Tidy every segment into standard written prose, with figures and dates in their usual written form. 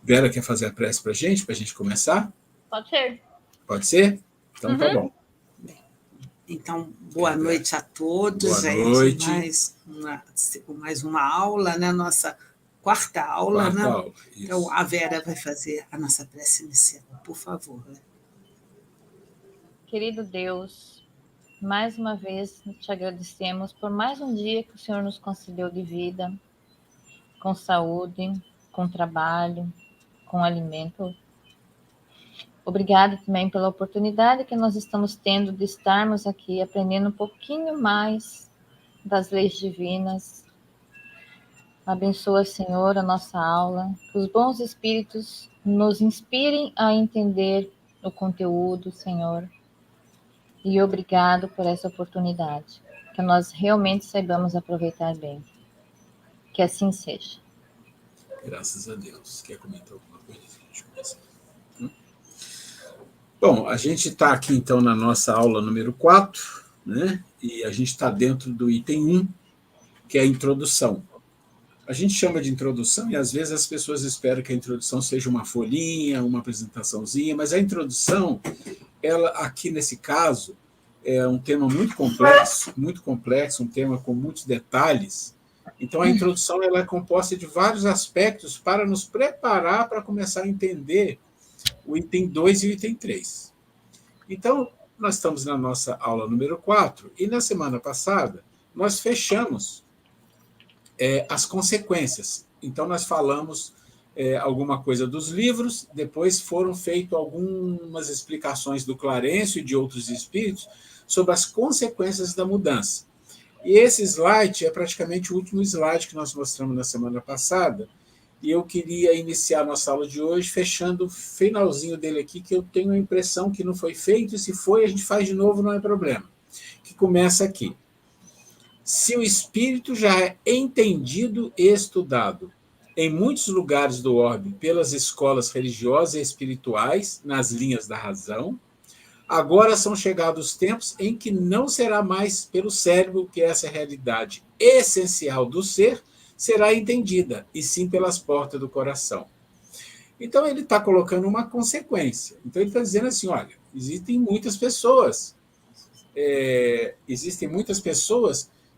Vera quer fazer a prece para a gente começar? Pode ser. Pode ser? Então tá bom. Então, boa noite a todos. Boa noite. Mais uma aula, né? Nossa quarta aula. Quarta né? aula, isso. Então, a Vera vai fazer a nossa prece inicial, por favor. Querido Deus, mais uma vez te agradecemos por mais um dia que o Senhor nos concedeu de vida, com saúde, com trabalho, com alimento. Obrigada também pela oportunidade que nós estamos tendo de estarmos aqui aprendendo um pouquinho mais das leis divinas. Abençoa, Senhor, a nossa aula, que os bons espíritos nos inspirem a entender o conteúdo, Senhor. E obrigado por essa oportunidade, que nós realmente saibamos aproveitar bem. Que assim seja. Graças a Deus. Quer comentar alguma coisa? Deixa eu começar. Bom, a gente está aqui, então, na nossa aula número 4, né? E a gente está dentro do item 1, que é a introdução. A gente chama de introdução e, às vezes, as pessoas esperam que a introdução seja uma folhinha, uma apresentaçãozinha, mas a introdução, ela, aqui nesse caso, é um tema muito complexo, um tema com muitos detalhes. Então, a introdução ela é composta de vários aspectos para nos preparar para começar a entender o item 2 e o item 3. Então, nós estamos na nossa aula número 4, e na semana passada nós fechamos as consequências. Então, nós falamos alguma coisa dos livros, depois foram feitas algumas explicações do Clarencio e de outros espíritos sobre as consequências da mudança. E esse slide é praticamente o último slide que nós mostramos na semana passada, e eu queria iniciar a nossa aula de hoje fechando o finalzinho dele aqui, que eu tenho a impressão que não foi feito, e se foi, a gente faz de novo, não é problema. Que começa aqui. Se o espírito já é entendido e estudado em muitos lugares do orbe pelas escolas religiosas e espirituais, nas linhas da razão, agora são chegados os tempos em que não será mais pelo cérebro que essa realidade essencial do ser será entendida, e sim pelas portas do coração. Então, ele está colocando uma consequência. Então, ele está dizendo assim, olha, existem muitas pessoas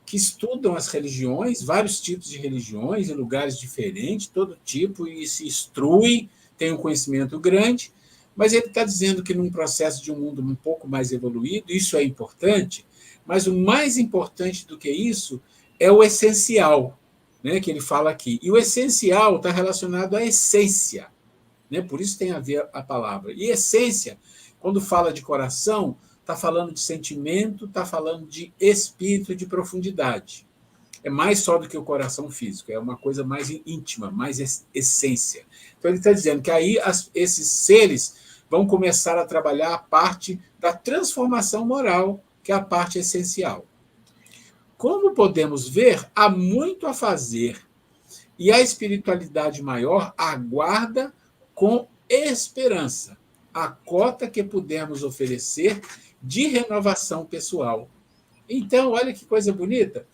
que estudam as religiões, vários tipos de religiões, em lugares diferentes, todo tipo, e se instrui, tem um conhecimento grande, mas ele está dizendo que num processo de um mundo um pouco mais evoluído, isso é importante, mas o mais importante do que isso é o essencial, né, que ele fala aqui. E o essencial está relacionado à essência, né, por isso tem a ver a palavra. E essência, quando fala de coração, está falando de sentimento, está falando de espírito, de profundidade. É mais só do que o coração físico, é uma coisa mais íntima, mais essência. Então, ele está dizendo que aí esses seres vão começar a trabalhar a parte da transformação moral, que é a parte essencial. Como podemos ver, há muito a fazer, e a espiritualidade maior aguarda com esperança a cota que pudermos oferecer de renovação pessoal. Então, olha que coisa bonita.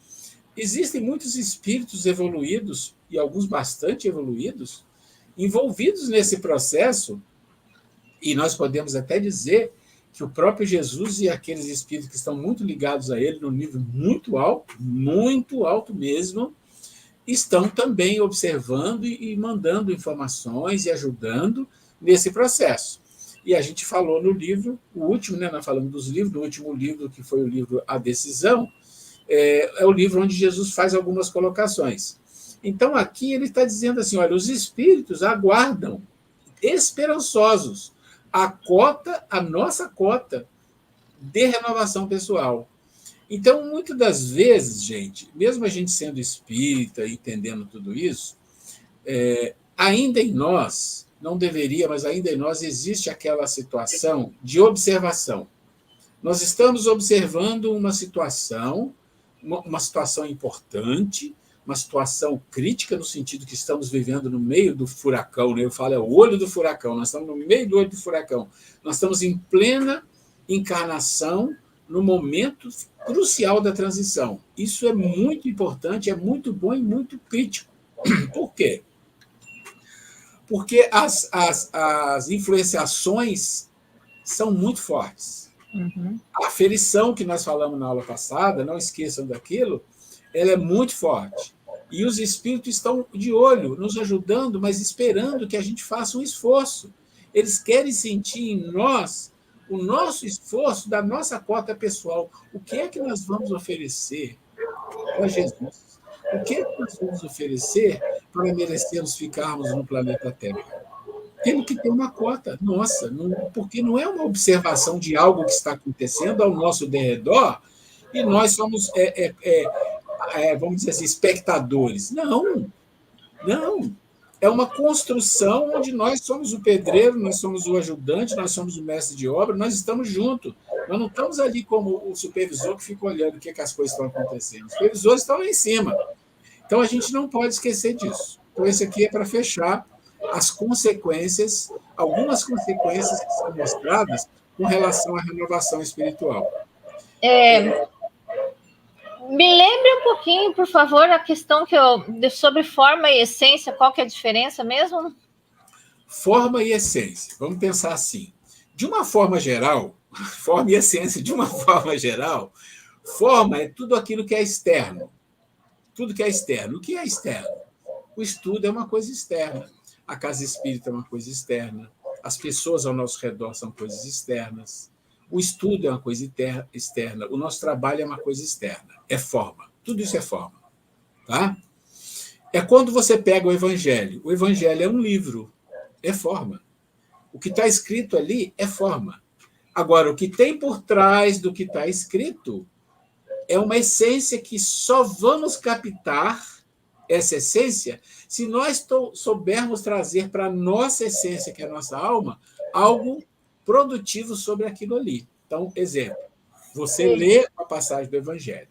Existem muitos espíritos evoluídos, e alguns bastante evoluídos, envolvidos nesse processo, e nós podemos até dizer que o próprio Jesus e aqueles espíritos que estão muito ligados a ele, num nível muito alto mesmo, estão também observando e mandando informações e ajudando nesse processo. E a gente falou no livro, o último, né, nós falamos dos livros, no último livro, que foi o livro A Decisão, é o livro onde Jesus faz algumas colocações. Então, aqui ele está dizendo assim, olha, os espíritos aguardam, esperançosos, a nossa cota de renovação pessoal. Então, muitas das vezes, gente, mesmo a gente sendo espírita, entendendo tudo isso, ainda em nós, não deveria, mas ainda em nós existe aquela situação de observação. Nós estamos observando uma situação importante, uma situação crítica, no sentido que estamos vivendo no meio do furacão, né? Eu falo, é o olho do furacão, nós estamos no meio do olho do furacão. Nós estamos em plena encarnação, no momento crucial da transição. Isso é muito importante, é muito bom e muito crítico. Por quê? porque as influenciações são muito fortes. Uhum. A aferição que nós falamos na aula passada, não esqueçam daquilo, ela é muito forte. E os espíritos estão de olho, nos ajudando, mas esperando que a gente faça um esforço. Eles querem sentir em nós o nosso esforço da nossa cota pessoal. O que é que nós vamos oferecer para Jesus? O que é que nós vamos oferecer para merecermos ficarmos no planeta Terra? Temos que ter uma cota nossa, porque não é uma observação de algo que está acontecendo ao nosso derredor e nós somos, vamos dizer assim, espectadores. Não, não. É uma construção onde nós somos o pedreiro, nós somos o ajudante, nós somos o mestre de obra, nós estamos juntos. Nós não estamos ali como o supervisor que fica olhando o que as coisas estão acontecendo. Os supervisores estão lá em cima. Então, a gente não pode esquecer disso. Então, esse aqui é para fechar as consequências, algumas consequências que são mostradas com relação à renovação espiritual. Me lembre um pouquinho, por favor, a questão sobre forma e essência, qual que é a diferença mesmo? Forma e essência. Vamos pensar assim. De uma forma geral, forma e essência, de uma forma geral, forma é tudo aquilo que é externo. Tudo que é externo. O que é externo? O estudo é uma coisa externa. A casa espírita é uma coisa externa. As pessoas ao nosso redor são coisas externas. O estudo é uma coisa externa. O nosso trabalho é uma coisa externa. É forma. Tudo isso é forma. Tá? É quando você pega o Evangelho. O Evangelho é um livro. É forma. O que está escrito ali é forma. Agora, o que tem por trás do que está escrito é uma essência que só vamos captar essa essência se nós soubermos trazer para a nossa essência, que é a nossa alma, algo produtivo sobre aquilo ali. Então, exemplo, você lê a passagem do Evangelho.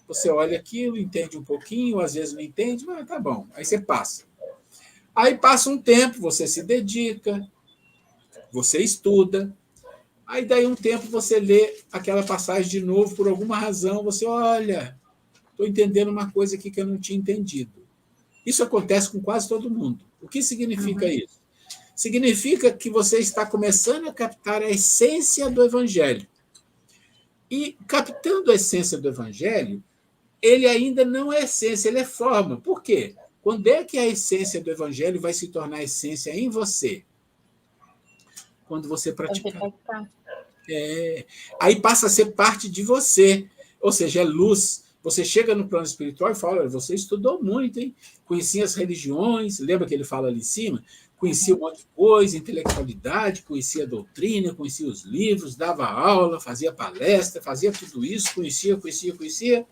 Você olha aquilo, entende um pouquinho, às vezes não entende, mas tá bom. Aí você passa. Aí passa um tempo, você se dedica, você estuda. Aí daí um tempo você lê aquela passagem de novo, por alguma razão, você olha, estou entendendo uma coisa aqui que eu não tinha entendido. Isso acontece com quase todo mundo. O que significa isso? Significa que você está começando a captar a essência do Evangelho. E captando a essência do Evangelho, ele ainda não é essência, ele é forma. Por quê? Quando é que a essência do Evangelho vai se tornar essência em você? Quando você praticar. Aí passa a ser parte de você, ou seja, é luz. Você chega no plano espiritual e fala, você estudou muito, hein? Conhecia as religiões, lembra que ele fala ali em cima? Conhecia um monte de coisa, intelectualidade, conhecia a doutrina, conhecia os livros, dava aula, fazia palestra, fazia tudo isso, conhecia.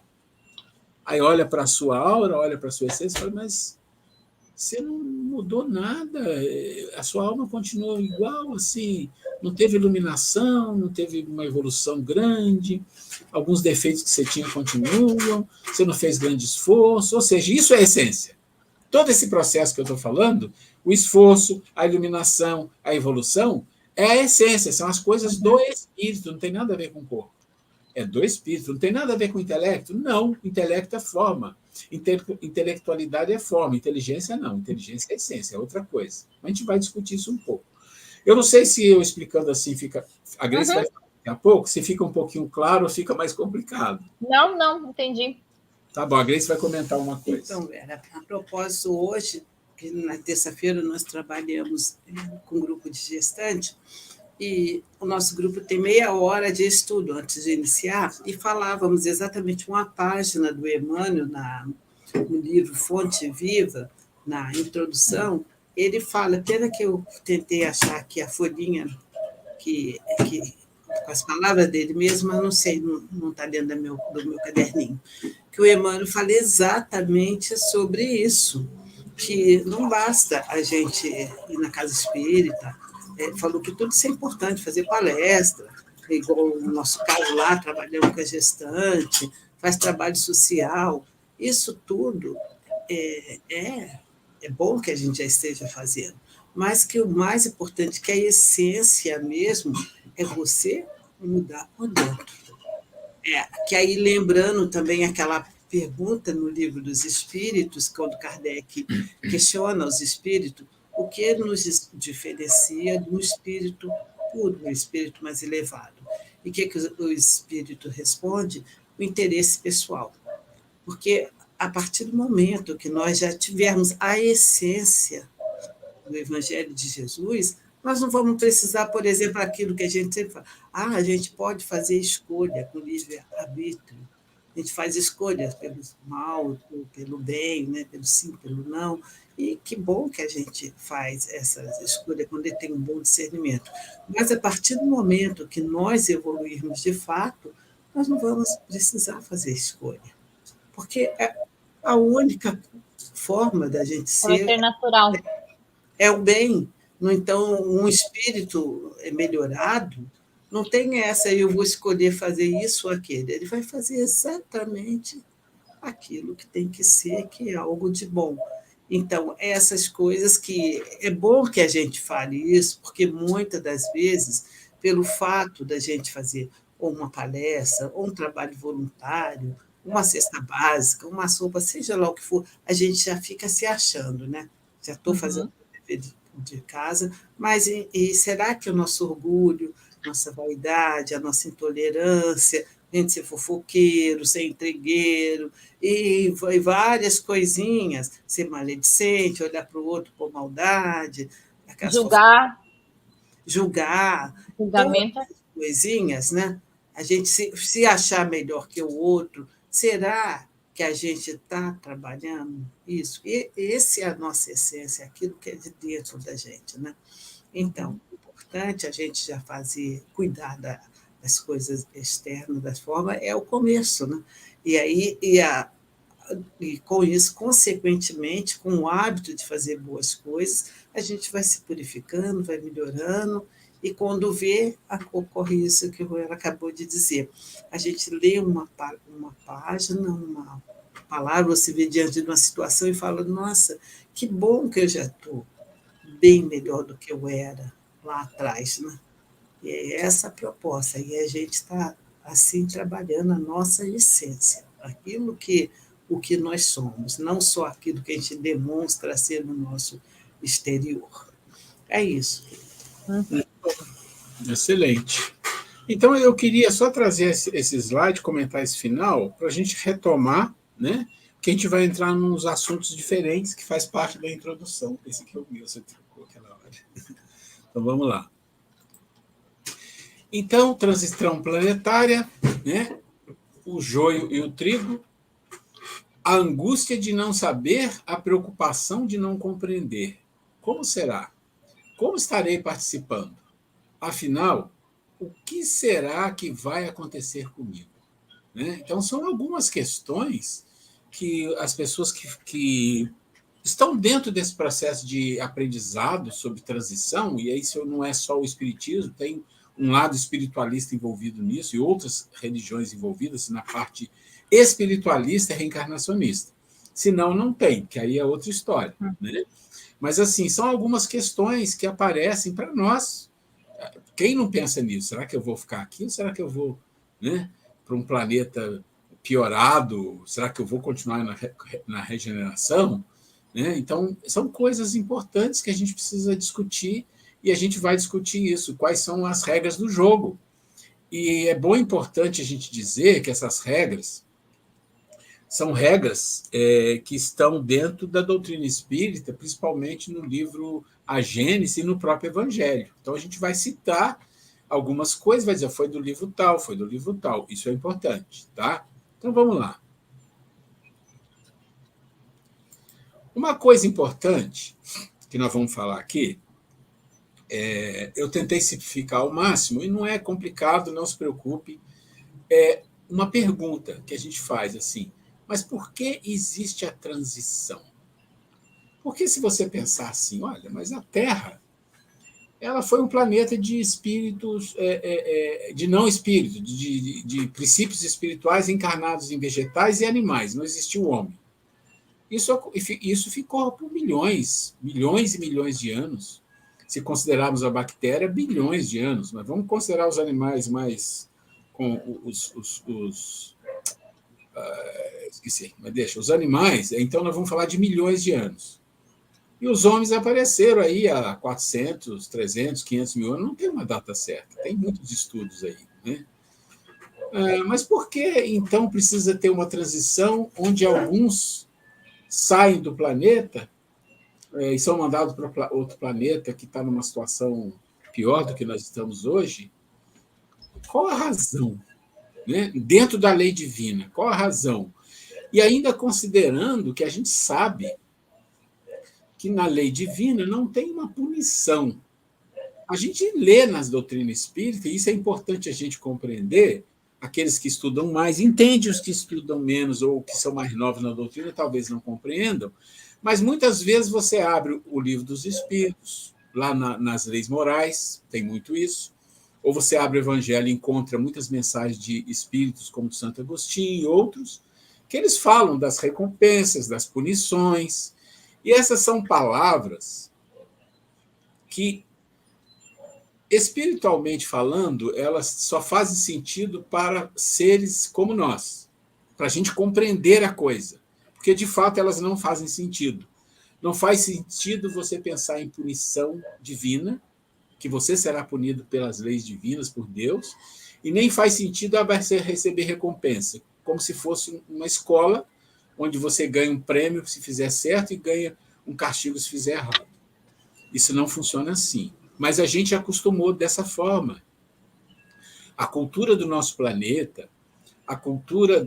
Aí olha para a sua aura, olha para a sua essência e fala, mas você não mudou nada, a sua alma continua igual, assim, não teve iluminação, não teve uma evolução grande, alguns defeitos que você tinha continuam, você não fez grande esforço, ou seja, isso é a essência. Todo esse processo que eu estou falando, o esforço, a iluminação, a evolução, é a essência, são as coisas do espírito, não tem nada a ver com o corpo. É do espírito, não tem nada a ver com o intelecto? Não, intelecto é forma. Intelectualidade é forma, inteligência não. Inteligência é essência, é outra coisa. A gente vai discutir isso um pouco. Eu não sei se eu explicando assim fica. A Grace vai falar daqui a pouco, se fica um pouquinho claro ou fica mais complicado. Não, entendi. Tá bom, a Grace vai comentar uma coisa. Então, Vera, a propósito, hoje, que na terça-feira nós trabalhamos com um grupo de gestante, e o nosso grupo tem meia hora de estudo antes de iniciar, e falávamos exatamente uma página do Emmanuel no livro Fonte Viva, na introdução. Ele fala, pena que eu tentei achar aqui a folhinha que com as palavras dele mesmo, mas não sei, não está dentro do meu caderninho, que o Emmanuel fala exatamente sobre isso, que não basta a gente ir na casa espírita. Falou que tudo isso é importante, fazer palestra, igual no nosso caso lá, trabalhamos com a gestante, faz trabalho social, isso tudo é bom que a gente já esteja fazendo, mas que o mais importante, que a essência mesmo, é você mudar por dentro. Que aí, lembrando também aquela pergunta no Livro dos Espíritos, quando Kardec questiona os espíritos, o que nos diferencia do espírito puro, um espírito mais elevado. E o que o espírito responde? O interesse pessoal. Porque a partir do momento que nós já tivermos a essência do Evangelho de Jesus, nós não vamos precisar, por exemplo, aquilo que a gente sempre fala, a gente pode fazer escolha com livre-arbítrio, a gente faz escolhas pelo mal, pelo bem, né? Pelo sim, pelo não, e que bom que a gente faz essas escolhas quando ele tem um bom discernimento. Mas a partir do momento que nós evoluirmos de fato, nós não vamos precisar fazer escolha, porque a única forma da gente Vai ser ser natural. é o bem. Então, um espírito melhorado não tem essa, eu vou escolher fazer isso ou aquele. Ele vai fazer exatamente aquilo que tem que ser, que é algo de bom. Então, essas coisas que é bom que a gente fale isso, porque muitas das vezes, pelo fato da gente fazer ou uma palestra, ou um trabalho voluntário, uma cesta básica, uma sopa, seja lá o que for, a gente já fica se achando, né? Já estou fazendo o dever de casa, mas e será que o nosso orgulho, nossa vaidade, a nossa intolerância, a gente ser fofoqueiro, ser entregueiro, e várias coisinhas, ser maledicente, olhar para o outro por maldade, Julgar, julgar, todas julgamento. essas coisinhas, né? A gente se achar melhor que o outro, será que a gente está trabalhando isso? E essa é a nossa essência, aquilo que é de dentro da gente, né? Então, é importante a gente já cuidar das coisas externas, das formas, é o começo, né? E aí, e com isso, consequentemente, com o hábito de fazer boas coisas, a gente vai se purificando, vai melhorando, e quando vê, ocorre isso que o Ruel acabou de dizer. A gente lê uma página, uma palavra, ou se vê diante de uma situação e fala, nossa, que bom que eu já estou bem melhor do que eu era lá atrás, né? E é essa a proposta, e a gente está assim trabalhando a nossa essência, o que nós somos, não só aquilo que a gente demonstra ser no nosso exterior. É isso. Excelente. Então, eu queria só trazer esse slide, comentar esse final, para a gente retomar, né? Que a gente vai entrar nos assuntos diferentes que faz parte da introdução. Esse aqui é o meu, você trocou aquela hora. Então, vamos lá. Então, transição planetária, né? O joio e o trigo, a angústia de não saber, a preocupação de não compreender. Como será? Como estarei participando? Afinal, o que será que vai acontecer comigo? Né? Então, são algumas questões que as pessoas que estão dentro desse processo de aprendizado sobre transição, e aí isso não é só o espiritismo, tem um lado espiritualista envolvido nisso e outras religiões envolvidas na parte espiritualista e reencarnacionista. Senão, não tem, que aí é outra história. Né? Mas, assim, são algumas questões que aparecem para nós. Quem não pensa nisso? Será que eu vou ficar aqui ou será que eu vou, né, para um planeta piorado? Será que eu vou continuar na regeneração? Né? Então, são coisas importantes que a gente precisa discutir e a gente vai discutir isso. Quais são as regras do jogo? E é bom e importante a gente dizer que essas regras são regras que estão dentro da doutrina espírita, principalmente no livro A Gênese e no próprio Evangelho. Então, a gente vai citar algumas coisas, vai dizer, foi do livro tal, foi do livro tal. Isso é importante, tá? Então, vamos lá. Uma coisa importante que nós vamos falar aqui, eu tentei simplificar ao máximo, e não é complicado, não se preocupe, é uma pergunta que a gente faz assim, mas por que existe a transição? Porque se você pensar assim, olha, mas a Terra, ela foi um planeta de espíritos, de não espíritos, de princípios espirituais encarnados em vegetais e animais, não existiu o homem. Isso ficou por milhões e milhões de anos. Se considerarmos a bactéria, bilhões de anos, mas vamos considerar os animais mais com esqueci, mas deixa, os animais, então nós vamos falar de milhões de anos. E os homens apareceram aí há 400, 300, 500 mil anos, não tem uma data certa, tem muitos estudos aí, né? Mas por que, então, precisa ter uma transição onde alguns saem do planeta e são mandados para outro planeta que está numa situação pior do que nós estamos hoje? Qual a razão? Né? Dentro da lei divina, qual a razão? E ainda considerando que a gente sabe que na lei divina não tem uma punição. A gente lê nas doutrinas espíritas, e isso é importante a gente compreender, aqueles que estudam mais, entendem os que estudam menos ou que são mais novos na doutrina, talvez não compreendam, mas muitas vezes você abre o livro dos Espíritos, lá nas leis morais, tem muito isso, ou você abre o Evangelho e encontra muitas mensagens de espíritos, como Santo Agostinho e outros, que eles falam das recompensas, das punições, e essas são palavras que, espiritualmente falando, elas só fazem sentido para seres como nós, para a gente compreender a coisa, porque de fato elas não fazem sentido. Não faz sentido você pensar em punição divina, que você será punido pelas leis divinas, por Deus, e nem faz sentido você receber recompensa, como se fosse uma escola onde você ganha um prêmio se fizer certo e ganha um castigo se fizer errado. Isso não funciona assim. Mas a gente acostumou dessa forma. A cultura do nosso planeta, a cultura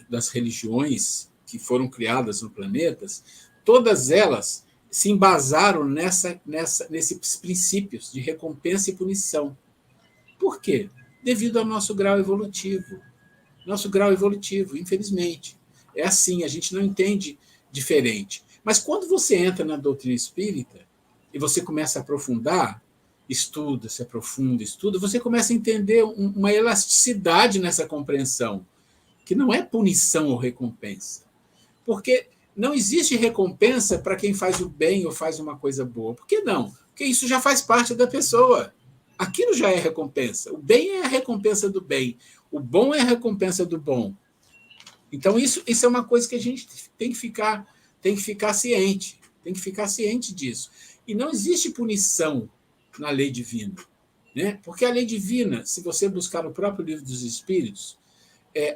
das religiões que foram criadas no planeta, todas elas se embasaram nesses princípios de recompensa e punição. Por quê? Devido ao nosso grau evolutivo. Nosso grau evolutivo, infelizmente. É assim, a gente não entende diferente. Mas quando você entra na doutrina espírita e você começa a aprofundar, estuda, se aprofunda, estuda, você começa a entender uma elasticidade nessa compreensão, que não é punição ou recompensa. Porque não existe recompensa para quem faz o bem ou faz uma coisa boa. Por que não? Porque isso já faz parte da pessoa. Aquilo já é recompensa. O bem é a recompensa do bem. O bom é a recompensa do bom. Então, isso é uma coisa que a gente tem que ficar ciente. Tem que ficar ciente disso. E não existe punição na lei divina. Né? Porque a lei divina, se você buscar no próprio livro dos Espíritos,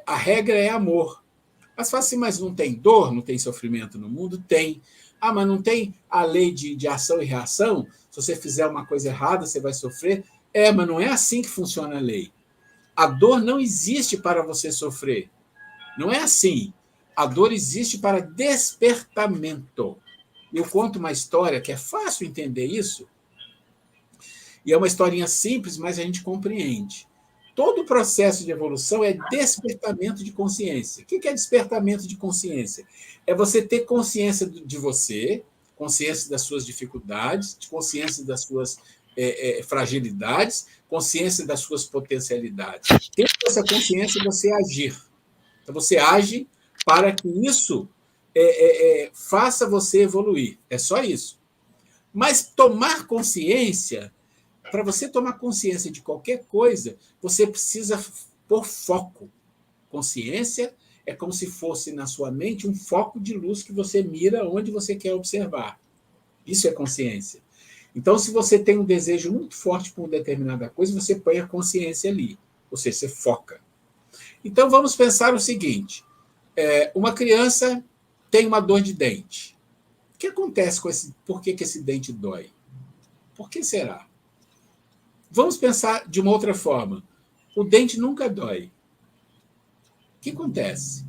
a regra é amor. Mas fala assim, mas não tem dor, não tem sofrimento no mundo? Tem. Ah, mas não tem a lei de ação e reação? Se você fizer uma coisa errada, você vai sofrer? Mas não é assim que funciona a lei. A dor não existe para você sofrer. Não é assim. A dor existe para despertamento. Eu conto uma história que é fácil entender isso, e é uma historinha simples, mas a gente compreende. Todo o processo de evolução é despertamento de consciência. O que é despertamento de consciência? É você ter consciência de você, consciência das suas dificuldades, consciência das suas fragilidades, consciência das suas potencialidades. Tendo essa consciência, você agir. Então, você age para que isso faça você evoluir. É só isso. Mas tomar consciência... Para você tomar consciência de qualquer coisa, você precisa pôr foco. Consciência é como se fosse na sua mente um foco de luz que você mira onde você quer observar. Isso é consciência. Então, se você tem um desejo muito forte por uma determinada coisa, você põe a consciência ali. Ou seja, você foca. Então, vamos pensar o seguinte. Uma criança tem uma dor de dente. O que acontece com esse... Por que esse dente dói? Por que será? Vamos pensar de uma outra forma. O dente nunca dói. O que acontece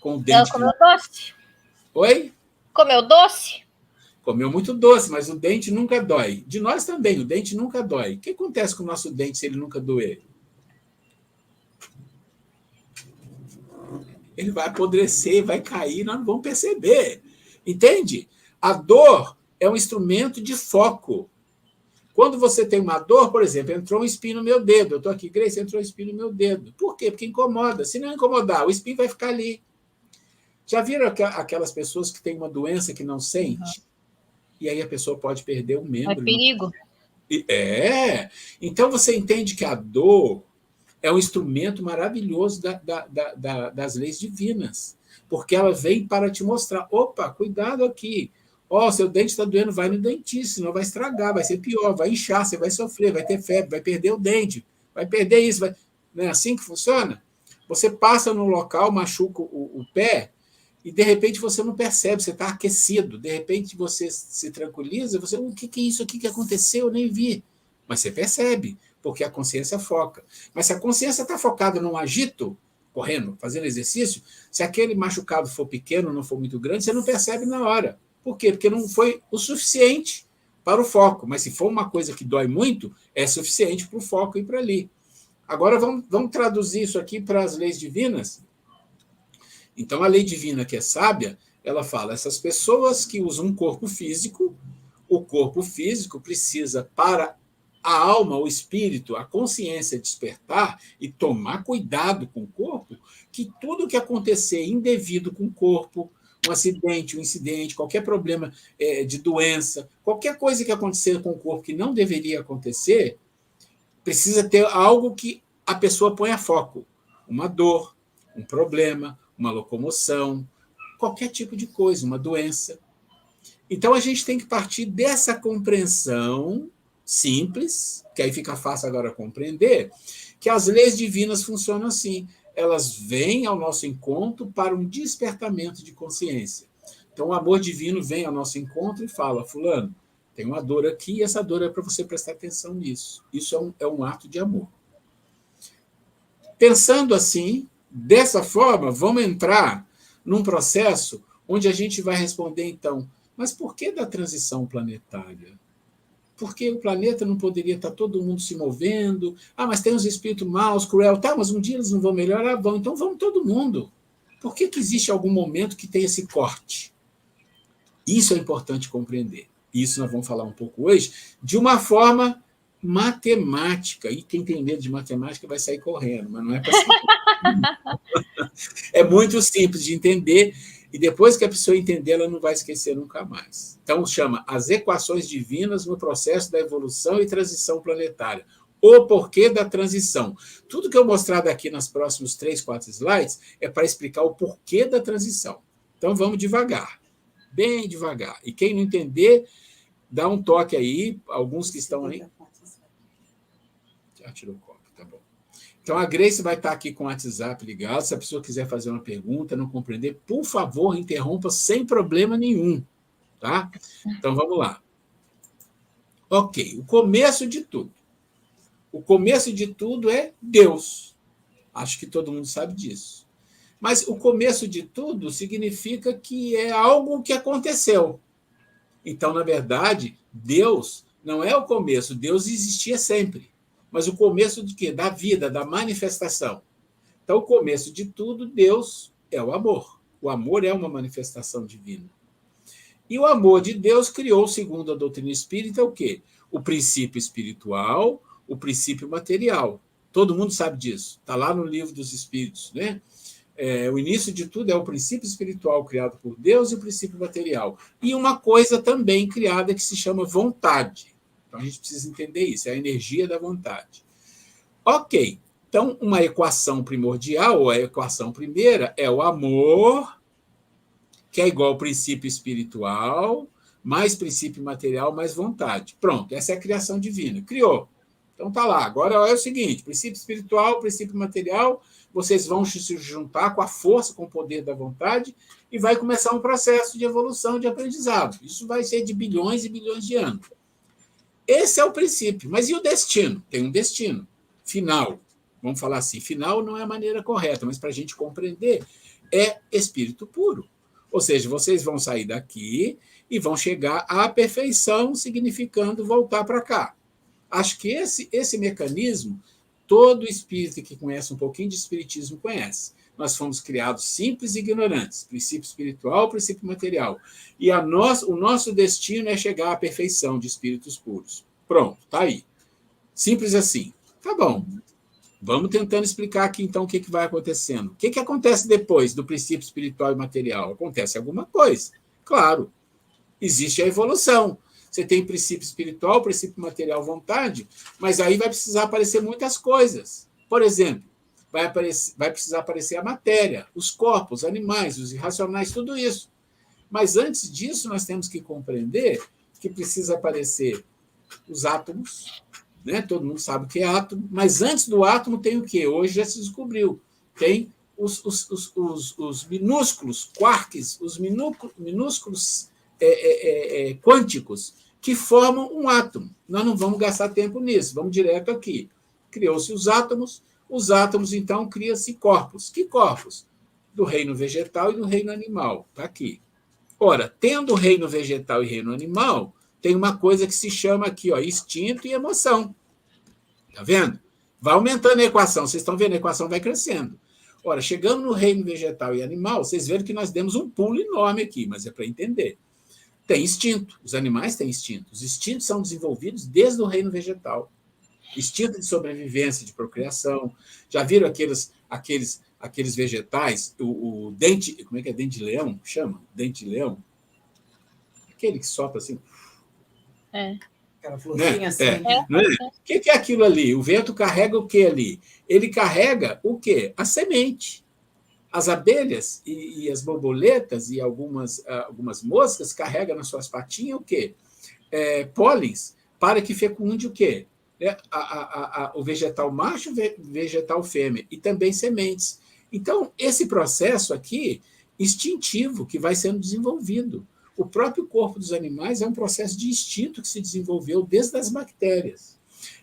com o dente? Ela comeu doce. Oi? Comeu doce? Comeu muito doce, mas o dente nunca dói. De nós também, o dente nunca dói. O que acontece com o nosso dente se ele nunca doer? Ele vai apodrecer, vai cair, nós não vamos perceber. Entende? A dor é um instrumento de foco. Quando você tem uma dor, por exemplo, entrou um espinho no meu dedo. Eu estou aqui, Grace, entrou um espinho no meu dedo. Por quê? Porque incomoda. Se não incomodar, o espinho vai ficar ali. Já viram aquelas pessoas que têm uma doença que não sente? Uhum. E aí a pessoa pode perder um membro. É perigo. Então você entende que a dor é um instrumento maravilhoso das leis divinas. Porque ela vem para te mostrar, opa, cuidado aqui. Ó, seu dente está doendo, vai no dentista, senão vai estragar, vai ser pior, vai inchar, você vai sofrer, vai ter febre, vai perder o dente, vai perder isso. Vai... Não é assim que funciona? Você passa no local, machuca o pé, e de repente você não percebe, você está aquecido. De repente você se tranquiliza, você, o que é isso aqui que aconteceu? Eu nem vi. Mas você percebe, porque a consciência foca. Mas se a consciência está focada num agito, correndo, fazendo exercício, se aquele machucado for pequeno, não for muito grande, você não percebe na hora. Por quê? Porque não foi o suficiente para o foco. Mas se for uma coisa que dói muito, é suficiente para o foco ir para ali. Agora vamos traduzir isso aqui para as leis divinas. Então, a lei divina, que é sábia, ela fala, essas pessoas que usam um corpo físico, o corpo físico precisa, para a alma, o espírito, a consciência despertar e tomar cuidado com o corpo, que tudo que acontecer indevido com o corpo, um acidente, um incidente, qualquer problema de doença, qualquer coisa que acontecer com o corpo que não deveria acontecer, precisa ter algo que a pessoa ponha foco. Uma dor, um problema, uma locomoção, qualquer tipo de coisa, uma doença. Então, a gente tem que partir dessa compreensão simples, que aí fica fácil agora compreender, que as leis divinas funcionam assim. Elas vêm ao nosso encontro para um despertamento de consciência. Então, o amor divino vem ao nosso encontro e fala, fulano, tem uma dor aqui e essa dor é para você prestar atenção nisso. Isso é um ato de amor. Pensando assim, dessa forma, vamos entrar num processo onde a gente vai responder, então, mas por que da transição planetária? Por que o planeta não poderia estar todo mundo se movendo? Ah, mas tem os espíritos maus, cruel. Tá, mas um dia eles não vão melhorar? Vão, então vamos todo mundo. Por que existe algum momento que tem esse corte? Isso é importante compreender. Isso nós vamos falar um pouco hoje, de uma forma matemática. E quem tem medo de matemática vai sair correndo, mas não é para ser. É muito simples de entender, e depois que a pessoa entender, ela não vai esquecer nunca mais. Então, chama as equações divinas no processo da evolução e transição planetária. O porquê da transição. Tudo que eu mostrar daqui nos próximos 3, 4 slides é para explicar o porquê da transição. Então, vamos devagar, bem devagar. E quem não entender, dá um toque aí, alguns que estão aí. Já tirou o copo, tá bom. Então, a Grace vai estar aqui com o WhatsApp ligado. Se a pessoa quiser fazer uma pergunta, não compreender, por favor, interrompa sem problema nenhum. Tá? Então, vamos lá. Ok, o começo de tudo. O começo de tudo é Deus. Acho que todo mundo sabe disso. Mas o começo de tudo significa que é algo que aconteceu. Então, na verdade, Deus não é o começo. Deus existia sempre. Mas o começo de quê? Da vida, da manifestação. Então, o começo de tudo, Deus é o amor. O amor é uma manifestação divina. E o amor de Deus criou, segundo a doutrina espírita, o quê? O princípio espiritual, o princípio material. Todo mundo sabe disso. Está lá no livro dos Espíritos, né? O início de tudo é o princípio espiritual criado por Deus e o princípio material. E uma coisa também criada que se chama vontade. Então, a gente precisa entender isso, é a energia da vontade. Ok, então, uma equação primordial, ou a equação primeira, é o amor, que é igual ao princípio espiritual, mais princípio material, mais vontade. Pronto, essa é a criação divina. Criou. Então, tá lá. Agora é o seguinte, princípio espiritual, princípio material, vocês vão se juntar com a força, com o poder da vontade, e vai começar um processo de evolução, de aprendizado. Isso vai ser de bilhões e bilhões de anos. Esse é o princípio. Mas e o destino? Tem um destino final. Vamos falar assim, final não é a maneira correta, mas para a gente compreender, é espírito puro. Ou seja, vocês vão sair daqui e vão chegar à perfeição, significando voltar para cá. Acho que esse mecanismo, todo espírita que conhece um pouquinho de espiritismo conhece. Nós fomos criados simples e ignorantes, princípio espiritual, princípio material. E o nosso destino é chegar à perfeição de espíritos puros. Pronto, está aí. Simples assim. Tá bom. Vamos tentando explicar aqui, então, o que vai acontecendo. O que acontece depois do princípio espiritual e material? Acontece alguma coisa. Claro, existe a evolução. Você tem princípio espiritual, princípio material, vontade, mas aí vai precisar aparecer muitas coisas. Por exemplo, vai precisar aparecer a matéria, os corpos, os animais, os irracionais, tudo isso. Mas antes disso, nós temos que compreender que precisa aparecer os átomos, né? Todo mundo sabe o que é átomo, mas antes do átomo tem o quê? Hoje já se descobriu. Tem os minúsculos quarks, os minúsculos quânticos, que formam um átomo. Nós não vamos gastar tempo nisso, vamos direto aqui. Criou-se os átomos, então, cria-se corpos. Que corpos? Do reino vegetal e do reino animal. Está aqui. Ora, tendo reino vegetal e reino animal, tem uma coisa que se chama aqui, ó, instinto e emoção. Está vendo? Vai aumentando a equação. Vocês estão vendo? A equação vai crescendo. Ora, chegando no reino vegetal e animal, vocês viram que nós demos um pulo enorme aqui, mas é para entender. Tem instinto. Os animais têm instinto. Os instintos são desenvolvidos desde o reino vegetal. Instinto de sobrevivência, de procriação. Já viram aqueles vegetais, o dente, como é que é? Dente de leão? Chama? Dente de leão? Aquele que sopra assim. Aquela florzinha, né? Assim. Não é? O que é aquilo ali? O vento carrega o que ali? Ele carrega o quê? A semente. As abelhas e as borboletas e algumas moscas carregam nas suas patinhas o quê? Pólens, para que fecunde o quê? O vegetal macho, vegetal fêmea, e também sementes. Então, esse processo aqui, instintivo, que vai sendo desenvolvido. O próprio corpo dos animais é um processo de instinto que se desenvolveu desde as bactérias.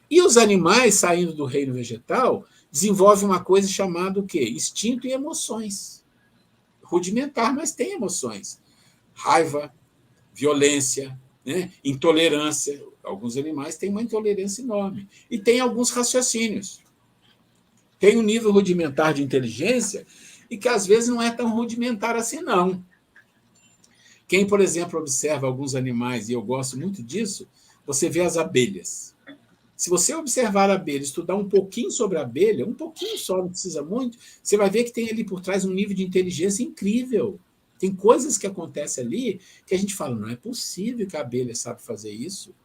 E os animais, saindo do reino vegetal, desenvolvem uma coisa chamada o quê? Instinto e emoções. Rudimentar, mas tem emoções. Raiva, violência, né? Intolerância. Alguns animais têm uma intolerância enorme. E tem alguns raciocínios. Tem um nível rudimentar de inteligência e que, às vezes, não é tão rudimentar assim, não. Quem, por exemplo, observa alguns animais, e eu gosto muito disso, você vê as abelhas. Se você observar a abelha, estudar um pouquinho sobre a abelha, um pouquinho só, não precisa muito, você vai ver que tem ali por trás um nível de inteligência incrível. Tem coisas que acontecem ali que a gente fala, não é possível que a abelha sabe fazer isso.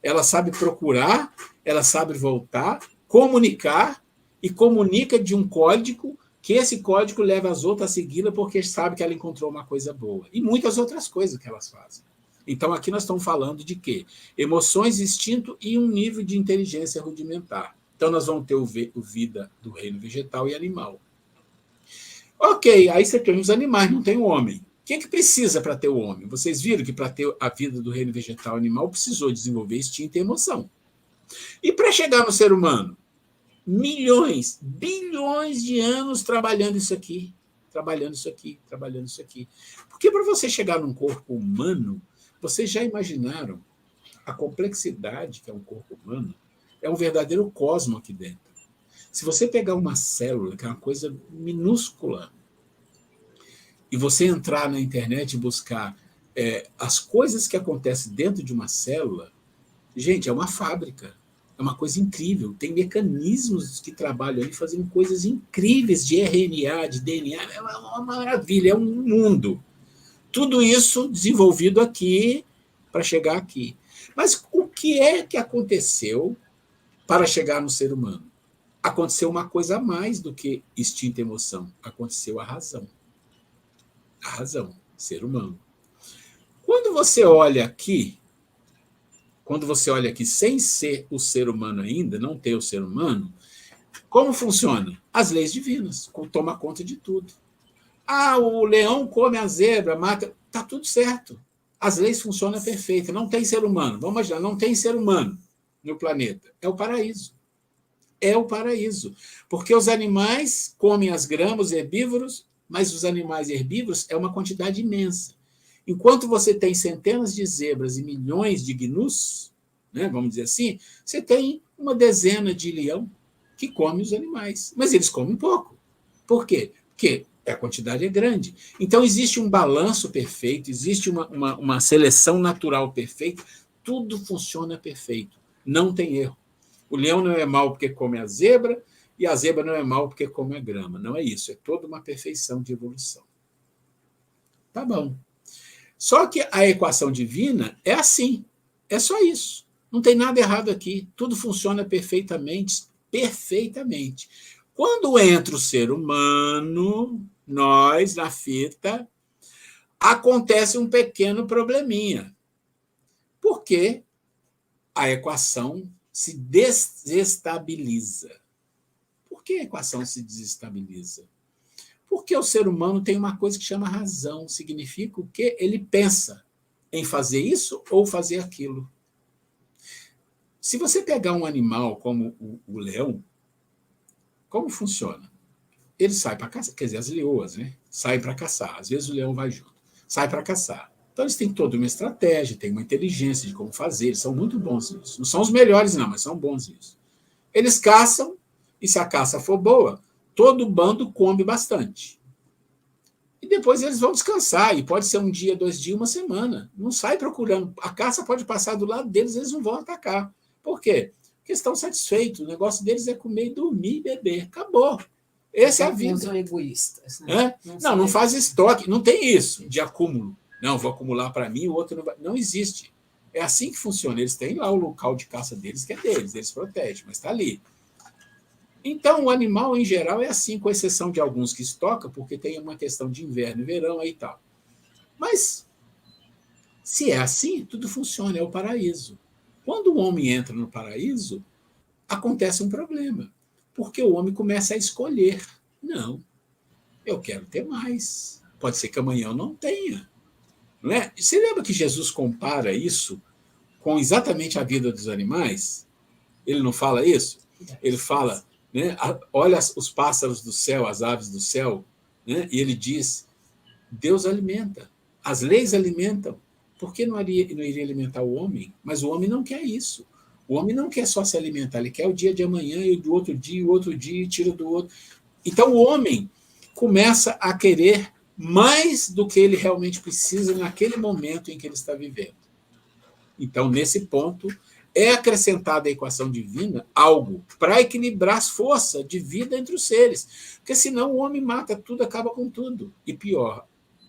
Ela sabe procurar, ela sabe voltar, comunicar, e comunica de um código, que esse código leva as outras a segui-la porque sabe que ela encontrou uma coisa boa. E muitas outras coisas que elas fazem. Então, aqui nós estamos falando de quê? Emoções, instinto e um nível de inteligência rudimentar. Então, nós vamos ter o vida do reino vegetal e animal. Ok, aí você tem os animais, não tem o homem. O que precisa para ter o homem? Vocês viram que para ter a vida do reino vegetal e animal precisou desenvolver instinto e emoção. E para chegar no ser humano? Milhões, bilhões de anos trabalhando isso aqui. Porque para você chegar num corpo humano, vocês já imaginaram a complexidade que é um corpo humano? É um verdadeiro cosmo aqui dentro. Se você pegar uma célula, que é uma coisa minúscula, e você entrar na internet e buscar as coisas que acontecem dentro de uma célula, gente, é uma fábrica. É uma coisa incrível. Tem mecanismos que trabalham ali fazendo coisas incríveis de RNA, de DNA. É uma maravilha, é um mundo. Tudo isso desenvolvido aqui para chegar aqui. Mas o que é que aconteceu para chegar no ser humano? Aconteceu uma coisa a mais do que instinto e emoção. Aconteceu a razão. A razão, ser humano. Quando você olha aqui sem ser o ser humano ainda, não ter o ser humano, como funciona? As leis divinas, toma conta de tudo. O leão come a zebra, mata, está tudo certo. As leis funcionam perfeitas, não tem ser humano. Vamos imaginar, não tem ser humano no planeta. É o paraíso. É o paraíso. Porque os animais comem as gramas herbívoros, mas os animais herbívoros é uma quantidade imensa. Enquanto você tem centenas de zebras e milhões de gnus, né, vamos dizer assim, você tem uma dezena de leão que come os animais. Mas eles comem pouco. Por quê? Porque a quantidade é grande. Então, existe um balanço perfeito, existe uma seleção natural perfeita, tudo funciona perfeito. Não tem erro. O leão não é mau porque come a zebra, e a zebra não é mau porque come a grama. Não é isso. É toda uma perfeição de evolução. Tá bom. Só que a equação divina é assim. É só isso. Não tem nada errado aqui. Tudo funciona perfeitamente. Perfeitamente. Quando entra o ser humano, nós, na fita, Acontece um pequeno probleminha, porque a equação se desestabiliza. Por que a equação se desestabiliza? Porque o ser humano tem uma coisa que chama razão, significa o quê? Ele pensa em fazer isso ou fazer aquilo. Se você pegar um animal como o leão, como funciona? Ele sai para caçar, quer dizer, as leoas, né? Saem para caçar. Às vezes o leão vai junto. Sai para caçar. Então eles têm toda uma estratégia, têm uma inteligência de como fazer, eles são muito bons nisso. Não são os melhores, não, mas são bons nisso. Eles caçam, e se a caça for boa, todo bando come bastante. E depois eles vão descansar, e pode ser um dia, 2 dias, uma semana. Não sai procurando. A caça pode passar do lado deles, eles não vão atacar. Por quê? Porque estão satisfeitos. O negócio deles é comer, dormir e beber. Acabou. Essa é a vida. São egoístas. Né? Não faz estoque. Não tem isso de acúmulo. Não, vou acumular para mim, o outro não vai. Não existe. É assim que funciona. Eles têm lá o local de caça deles, que é deles, eles protegem, mas está ali. Então, o animal, em geral, é assim, com exceção de alguns que estocam, porque tem uma questão de inverno e verão aí e tal. Mas, se é assim, tudo funciona, é o paraíso. Quando o homem entra no paraíso, acontece um problema, porque o homem começa a escolher. Não, eu quero ter mais. Pode ser que amanhã eu não tenha. Não é? Você lembra que Jesus compara isso com exatamente a vida dos animais? Ele não fala isso? Ele fala, né, olha os pássaros do céu, as aves do céu, né, e ele diz, Deus alimenta, as leis alimentam. Por que não iria alimentar o homem? Mas o homem não quer isso. O homem não quer só se alimentar, ele quer o dia de amanhã e do outro dia, o outro dia, e tira do outro. Então o homem começa a querer mais do que ele realmente precisa naquele momento em que ele está vivendo. Então, nesse ponto, é acrescentada à equação divina algo para equilibrar as forças de vida entre os seres. Porque senão o homem mata tudo, acaba com tudo. E pior,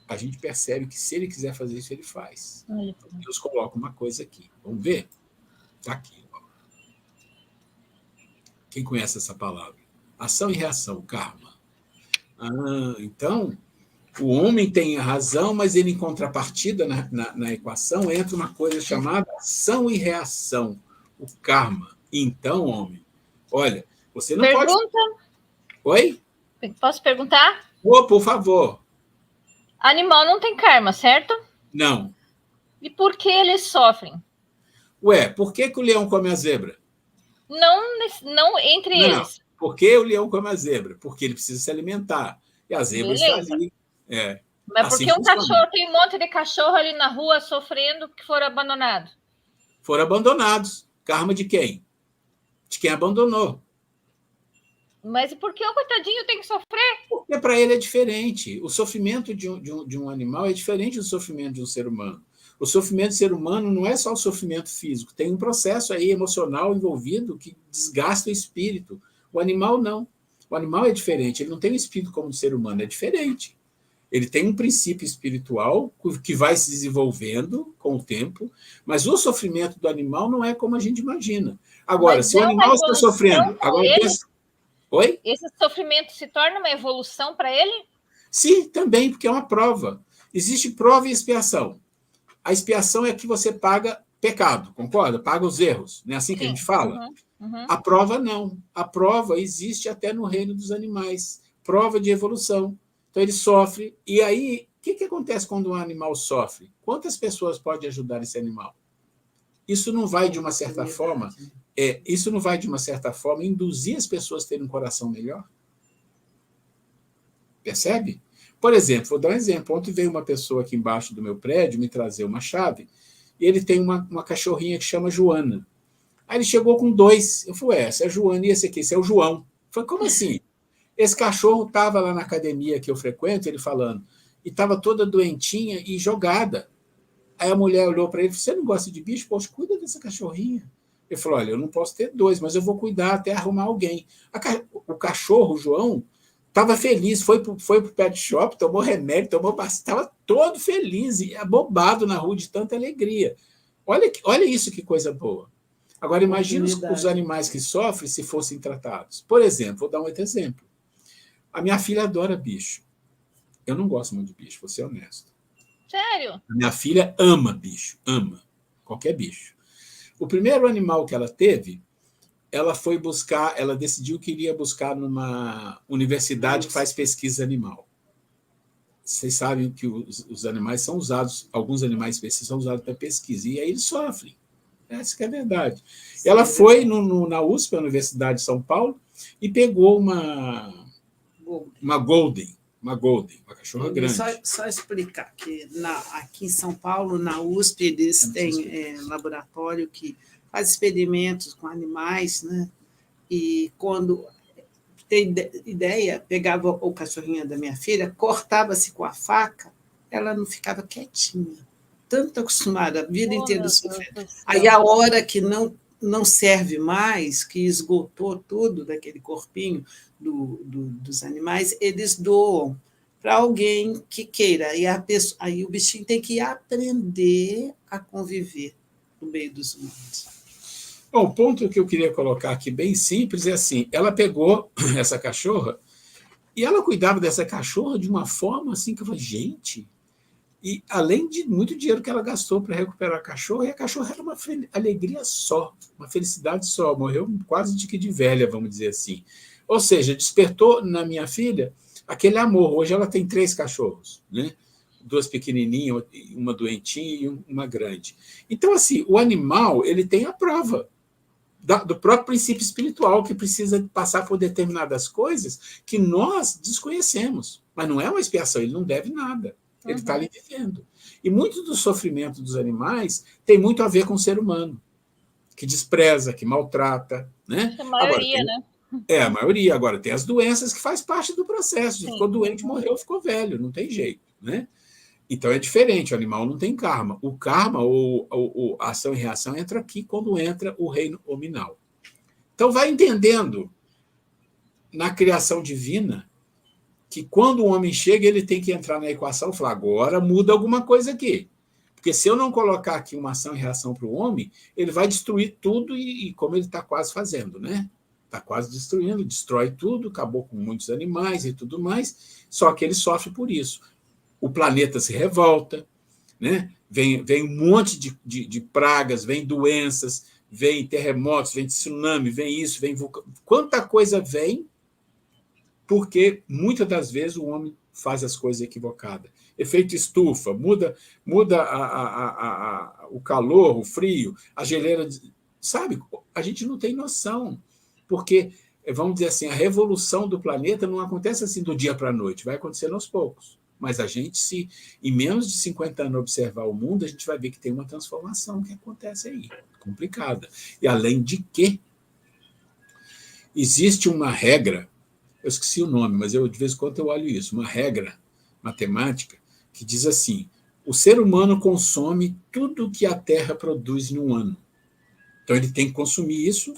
a gente percebe que se ele quiser fazer isso, ele faz. Deus coloca uma coisa aqui. Vamos ver? Está aqui. Quem conhece essa palavra? Ação e reação, karma. Então, o homem tem a razão, mas ele, em contrapartida, na equação, entra uma coisa chamada ação e reação, o karma. Então, homem, olha, você não pode... Oi? Posso perguntar? Por favor. Animal não tem karma, certo? Não. E por que eles sofrem? Por que o leão come a zebra? Não entre eles. Por que o leão come a zebra? Porque ele precisa se alimentar. E a zebra está ali. Mas assim por que um cachorro, tem um monte de cachorro ali na rua sofrendo porque foram abandonados? Foram abandonados. Karma de quem? De quem abandonou. Mas e por que o coitadinho tem que sofrer? Porque para ele é diferente. O sofrimento de um animal é diferente do sofrimento de um ser humano. O sofrimento do ser humano não é só o sofrimento físico, tem um processo aí emocional envolvido que desgasta o espírito. O animal não. O animal é diferente, ele não tem um espírito como o ser humano, é diferente. Ele tem um princípio espiritual que vai se desenvolvendo com o tempo, mas o sofrimento do animal não é como a gente imagina. Agora, se o animal está sofrendo... Agora, oi? Esse sofrimento se torna uma evolução para ele? Sim, também, porque é uma prova. Existe prova e expiação. A expiação é que você paga pecado, concorda? Paga os erros, não é assim que a gente fala? A prova não. A prova existe até no reino dos animais. Prova de evolução. Então ele sofre. E aí, o que acontece quando um animal sofre? Quantas pessoas pode ajudar esse animal? Isso não vai, de uma certa forma, induzir as pessoas a terem um coração melhor? Percebe? Por exemplo, vou dar um exemplo. Ontem veio uma pessoa aqui embaixo do meu prédio me trazer uma chave, e ele tem uma cachorrinha que chama Joana. Aí ele chegou com 2. Eu falei, essa é a Joana e esse aqui, esse é o João. Eu falei, como assim? Esse cachorro estava lá na academia que eu frequento, ele falando, e estava toda doentinha e jogada. Aí a mulher olhou para ele e falou, você não gosta de bicho? Poxa, cuida dessa cachorrinha. Ele falou, olha, eu não posso ter 2, mas eu vou cuidar até arrumar alguém. O cachorro, o João, estava feliz, foi para o pet shop, tomou remédio, estava todo feliz e abobado na rua de tanta alegria. Olha isso, que coisa boa. Agora, imagina os animais que sofrem se fossem tratados. Por exemplo, vou dar um outro exemplo. A minha filha adora bicho. Eu não gosto muito de bicho, vou ser honesto. Sério? Minha filha ama bicho, ama qualquer bicho. O primeiro animal que ela teve, ela foi buscar, ela decidiu que iria buscar numa universidade que faz pesquisa animal. Vocês sabem que os animais são usados, alguns animais específicos são usados para pesquisa, e aí eles sofrem. Essa que é a verdade. Sim, ela foi na USP, a Universidade de São Paulo, e pegou uma Golden, uma cachorra grande. Só explicar que aqui em São Paulo, na USP, eles têm laboratório que faz experimentos com animais, né? E quando tem ideia, pegava o cachorrinho da minha filha, cortava-se com a faca, ela não ficava quietinha, tanto acostumada, a vida inteira sofrendo. Aí a hora que não serve mais, que esgotou tudo daquele corpinho dos animais, eles doam para alguém que queira. E aí o bichinho tem que aprender a conviver no meio dos humanos. Bom, o ponto que eu queria colocar aqui, bem simples, é assim, ela pegou essa cachorra e ela cuidava dessa cachorra de uma forma assim que eu falei, gente, e além de muito dinheiro que ela gastou para recuperar a cachorra, e a cachorra era uma alegria só, uma felicidade só, morreu quase de velha, vamos dizer assim. Ou seja, despertou na minha filha aquele amor. Hoje ela tem 3 cachorros, né? 2 pequenininhas, uma doentinha e uma grande. Então, assim, o animal ele tem a prova do próprio princípio espiritual, que precisa passar por determinadas coisas que nós desconhecemos. Mas não é uma expiação, ele não deve nada. Ele está ali vivendo. E muito do sofrimento dos animais tem muito a ver com o ser humano, que despreza, que maltrata. Né? A maioria, né? A maioria. Agora, tem as doenças que faz parte do processo. Ficou doente, morreu, ficou velho. Não tem jeito. Né? Então, é diferente. O animal não tem karma. O karma, ou ação e reação, entra aqui quando entra o reino hominal. Então, vai entendendo, na criação divina, que quando o homem chega, ele tem que entrar na equação e falar, agora muda alguma coisa aqui. Porque se eu não colocar aqui uma ação e reação para o homem, ele vai destruir tudo, e como ele está quase fazendo, né? Está quase destruindo, destrói tudo, acabou com muitos animais e tudo mais, só que ele sofre por isso. O planeta se revolta, né? Vem um monte de pragas, vem doenças, vem terremotos, vem tsunami, vem isso, vem vulcão. Quanta coisa vem, porque muitas das vezes o homem faz as coisas equivocadas. Efeito estufa, muda o calor, o frio, a geleira. Sabe? A gente não tem noção, porque, vamos dizer assim, a revolução do planeta não acontece assim do dia para a noite, vai acontecendo aos poucos. Mas a gente, se em menos de 50 anos observar o mundo, a gente vai ver que tem uma transformação que acontece aí, complicada. E além de que existe uma regra, eu esqueci o nome, mas de vez em quando eu olho isso, uma regra matemática que diz assim, o ser humano consome tudo que a Terra produz em um ano. Então, ele tem que consumir isso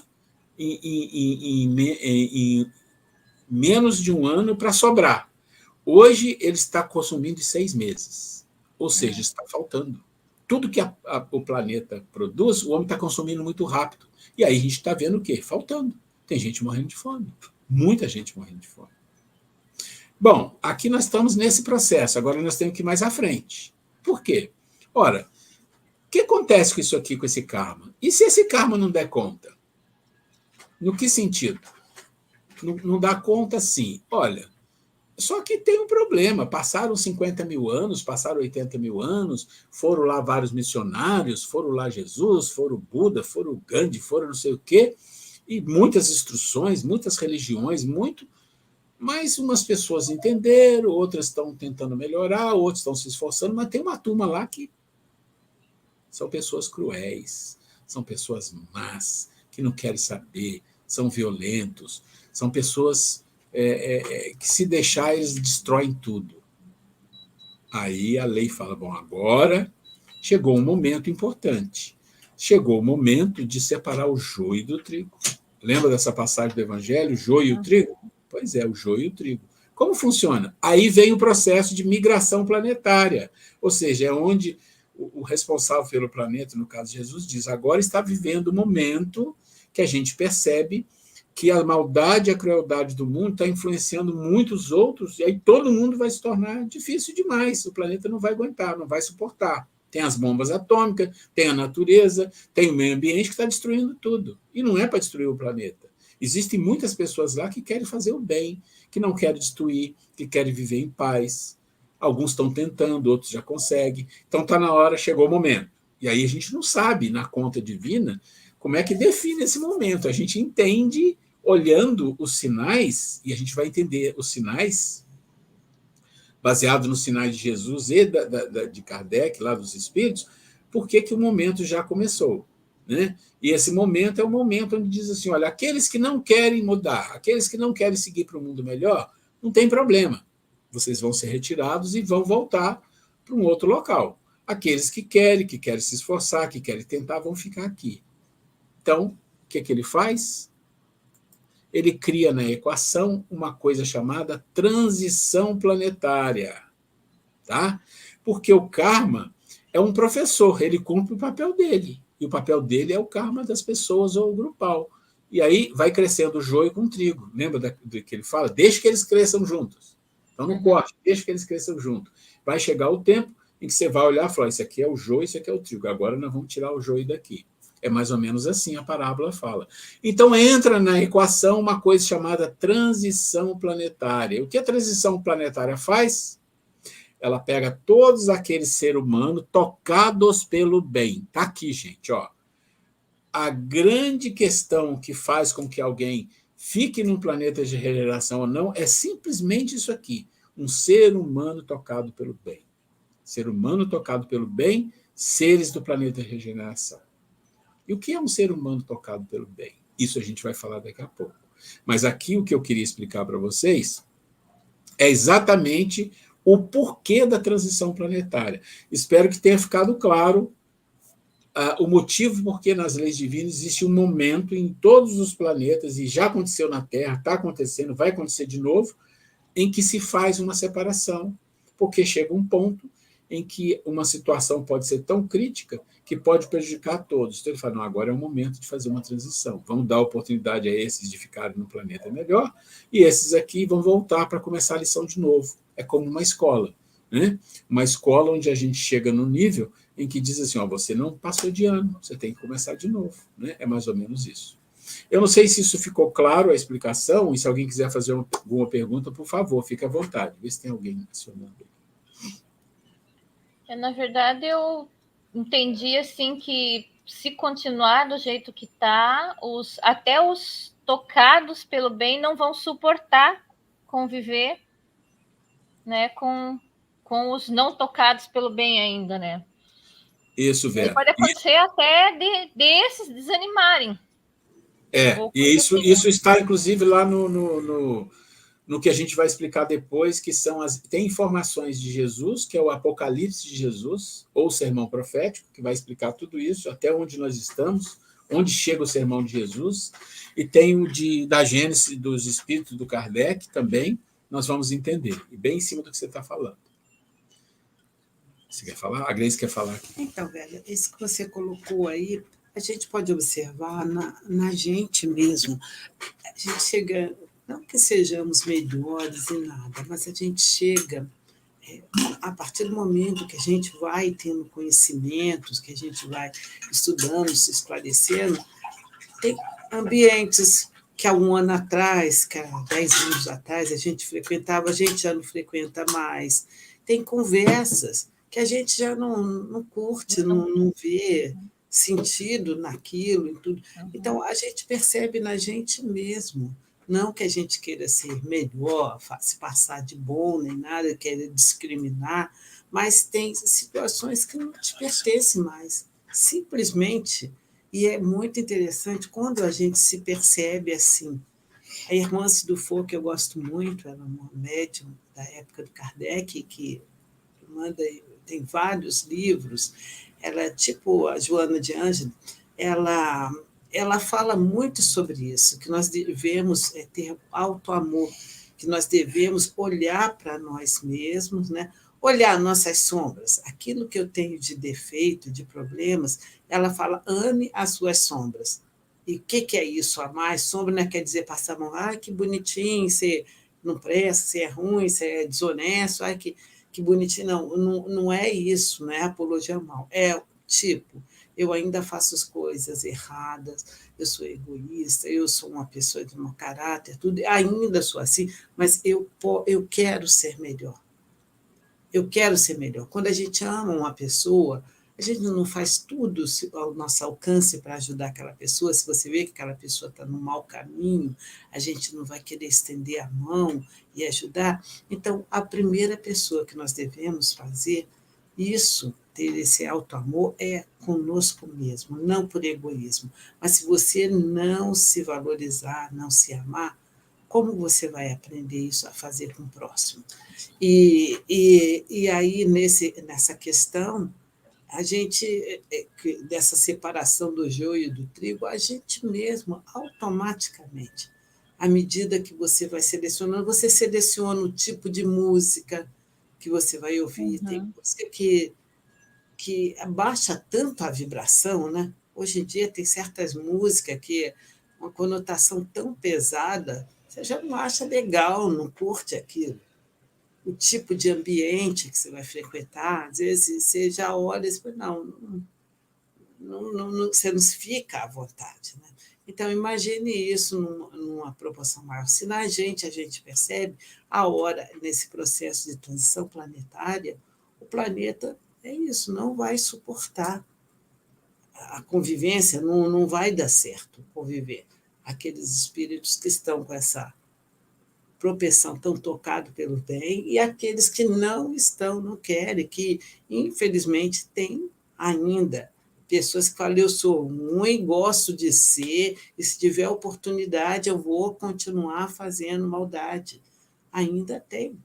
em menos de um ano para sobrar. Hoje, ele está consumindo em 6 meses. Ou seja, está faltando. Tudo que o planeta produz, o homem está consumindo muito rápido. E aí a gente está vendo o quê? Faltando. Tem gente morrendo de fome. Muita gente morrendo de fome. Bom, aqui nós estamos nesse processo. Agora nós temos que ir mais à frente. Por quê? Ora, o que acontece com isso aqui, com esse karma? E se esse karma não der conta? No que sentido? Não dá conta, sim. Olha, só que tem um problema. Passaram 50 mil anos, passaram 80 mil anos, foram lá vários missionários, foram lá Jesus, foram Buda, foram Gandhi, foram não sei o quê, e muitas instruções, muitas religiões, mas umas pessoas entenderam, outras estão tentando melhorar, outros estão se esforçando, mas tem uma turma lá que são pessoas cruéis, são pessoas más, que não querem saber, são violentos, são pessoas que, se deixar, eles destroem tudo. Aí a lei fala, bom, agora chegou um momento importante. Chegou o momento de separar o joio do trigo. Lembra dessa passagem do Evangelho, o joio e o trigo? Pois é, o joio e o trigo. Como funciona? Aí vem o processo de migração planetária, ou seja, é onde o responsável pelo planeta, no caso Jesus, diz, agora está vivendo o momento que a gente percebe que a maldade e a crueldade do mundo está influenciando muitos outros, e aí todo mundo vai se tornar difícil demais. O planeta não vai aguentar, não vai suportar. Tem as bombas atômicas, tem a natureza, tem o meio ambiente que está destruindo tudo. E não é para destruir o planeta. Existem muitas pessoas lá que querem fazer o bem, que não querem destruir, que querem viver em paz. Alguns estão tentando, outros já conseguem. Então está na hora, chegou o momento. E aí a gente não sabe, na conta divina, como é que define esse momento. A gente entende olhando os sinais, e a gente vai entender os sinais, baseado nos sinais de Jesus e de Kardec, lá dos Espíritos, por que o momento já começou. Né? E esse momento é o momento onde diz assim, olha, aqueles que não querem mudar, aqueles que não querem seguir para um mundo melhor, não tem problema. Vocês vão ser retirados e vão voltar para um outro local. Aqueles que querem se esforçar, que querem tentar, vão ficar aqui. Então, o que ele faz? Ele cria na equação uma coisa chamada transição planetária. Tá? Porque o karma é um professor, ele cumpre o papel dele. E o papel dele é o karma das pessoas ou o grupal. E aí vai crescendo o joio com o trigo. Lembra do que ele fala? Deixa que eles cresçam juntos. Então não corte, deixa que eles cresçam juntos. Vai chegar o tempo em que você vai olhar e falar, isso aqui é o joio, isso aqui é o trigo. Agora nós vamos tirar o joio daqui. É mais ou menos assim a parábola fala. Então entra na equação uma coisa chamada transição planetária. O que a transição planetária faz? Ela pega todos aqueles seres humanos tocados pelo bem. Está aqui, gente. Ó. A grande questão que faz com que alguém fique num planeta de regeneração ou não é simplesmente isso aqui. Um ser humano tocado pelo bem. Ser humano tocado pelo bem, seres do planeta de regeneração. E o que é um ser humano tocado pelo bem? Isso a gente vai falar daqui a pouco. Mas aqui o que eu queria explicar para vocês é exatamente o porquê da transição planetária. Espero que tenha ficado claro o motivo porque nas leis divinas existe um momento em todos os planetas, e já aconteceu na Terra, está acontecendo, vai acontecer de novo, em que se faz uma separação, porque chega um ponto em que uma situação pode ser tão crítica que pode prejudicar a todos. Então ele fala, não, agora é o momento de fazer uma transição. Vamos dar oportunidade a esses de ficarem no planeta melhor, e esses aqui vão voltar para começar a lição de novo. É como uma escola. Né? Uma escola onde a gente chega no nível em que diz assim, ó, você não passou de ano, você tem que começar de novo. Né? É mais ou menos isso. Eu não sei se isso ficou claro, a explicação, e se alguém quiser fazer alguma pergunta, por favor, fique à vontade. Vê se tem alguém acionando. Na verdade, eu entendi assim que se continuar do jeito que está, até os tocados pelo bem não vão suportar conviver, né, com os não tocados pelo bem ainda, né? Isso, Vera. E pode acontecer até desses desanimarem. E isso está, inclusive, lá no que a gente vai explicar depois, que tem informações de Jesus, que é o Apocalipse de Jesus, ou o Sermão Profético, que vai explicar tudo isso, até onde nós estamos, onde chega o Sermão de Jesus, e tem o da Gênesis dos Espíritos do Kardec também, nós vamos entender, e bem em cima do que você está falando. Você quer falar? A Grace quer falar aqui. Então, velho, esse que você colocou aí, a gente pode observar na gente mesmo. A gente chega, não que sejamos melhores em nada, mas a gente chega, a partir do momento que a gente vai tendo conhecimentos, que a gente vai estudando, se esclarecendo, tem ambientes que há um ano atrás, que há 10 anos atrás, a gente frequentava, a gente já não frequenta mais. Tem conversas que a gente já não curte, não vê sentido naquilo, em tudo. Então, a gente percebe na gente mesmo, não que a gente queira ser melhor, se passar de bom, nem nada, queira discriminar, mas tem situações que não te pertencem mais, simplesmente. E é muito interessante quando a gente se percebe assim. A irmã Cidufo, que eu gosto muito, ela é uma médium da época do Kardec, que tem vários livros, ela, tipo a Joana de Ângelo, ela fala muito sobre isso, que nós devemos ter autoamor, que nós devemos olhar para nós mesmos, né? Olhar nossas sombras, aquilo que eu tenho de defeito, de problemas, ela fala, ame as suas sombras. E o que é isso, amar? Sombra não quer dizer passar a mão, ai, que bonitinho, você não presta, você é ruim, você é desonesto, ai, que bonitinho. Não é isso, não é apologia ao mal. É tipo, eu ainda faço as coisas erradas, eu sou egoísta, eu sou uma pessoa de mau caráter, tudo, ainda sou assim, mas eu quero ser melhor. Eu quero ser melhor. Quando a gente ama uma pessoa, a gente não faz tudo ao nosso alcance para ajudar aquela pessoa. Se você vê que aquela pessoa está no mau caminho, a gente não vai querer estender a mão e ajudar. Então, a primeira pessoa que nós devemos fazer isso, ter esse auto-amor, é conosco mesmo, não por egoísmo. Mas se você não se valorizar, não se amar, como você vai aprender isso a fazer com o próximo? E aí, nessa questão, a gente, dessa separação do joio e do trigo, a gente mesmo, automaticamente, à medida que você vai selecionando, você seleciona o tipo de música que você vai ouvir. Tem música que abaixa tanto a vibração, né? Hoje em dia tem certas músicas que uma conotação tão pesada, você já não acha legal, não curte aquilo. O tipo de ambiente que você vai frequentar, às vezes você já olha e fala, você não fica à vontade. Né? Então, imagine isso numa proporção maior. Se na gente a gente percebe, a hora, nesse processo de transição planetária, o planeta é isso, não vai suportar a convivência, não vai dar certo conviver. Aqueles espíritos que estão com essa propensão, estão tocados pelo bem, e aqueles que não estão, não querem, que, infelizmente, tem ainda pessoas que falam, eu sou ruim, gosto de ser, e se tiver oportunidade, eu vou continuar fazendo maldade. Ainda tem.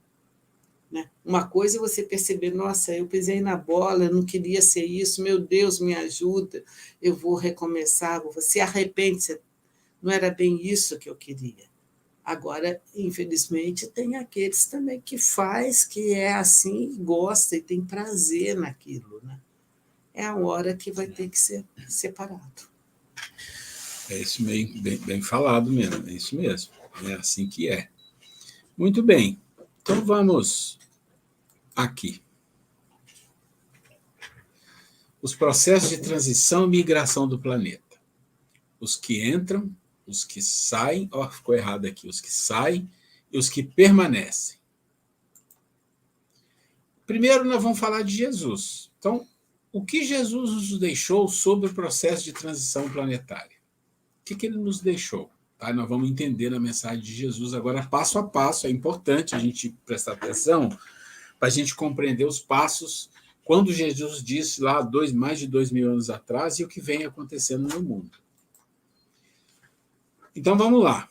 Né? Uma coisa é você perceber, nossa, eu pisei na bola, eu não queria ser isso, meu Deus, me ajuda, eu vou recomeçar, você arrepende, não era bem isso que eu queria. Agora, infelizmente, tem aqueles também que faz, que é assim, e gosta e tem prazer naquilo. Né? É a hora que vai ter que ser separado. É isso bem falado mesmo, é isso mesmo. É assim que é. Muito bem. Então, vamos aqui. Os processos de transição e migração do planeta. Os que entram, os que saem, ficou errado aqui, os que saem e os que permanecem. Primeiro, nós vamos falar de Jesus. Então, o que Jesus nos deixou sobre o processo de transição planetária? O que ele nos deixou? Tá? Nós vamos entender na mensagem de Jesus agora, passo a passo. É importante a gente prestar atenção para a gente compreender os passos quando Jesus disse lá mais de 2.000 anos atrás e o que vem acontecendo no mundo. Então, vamos lá.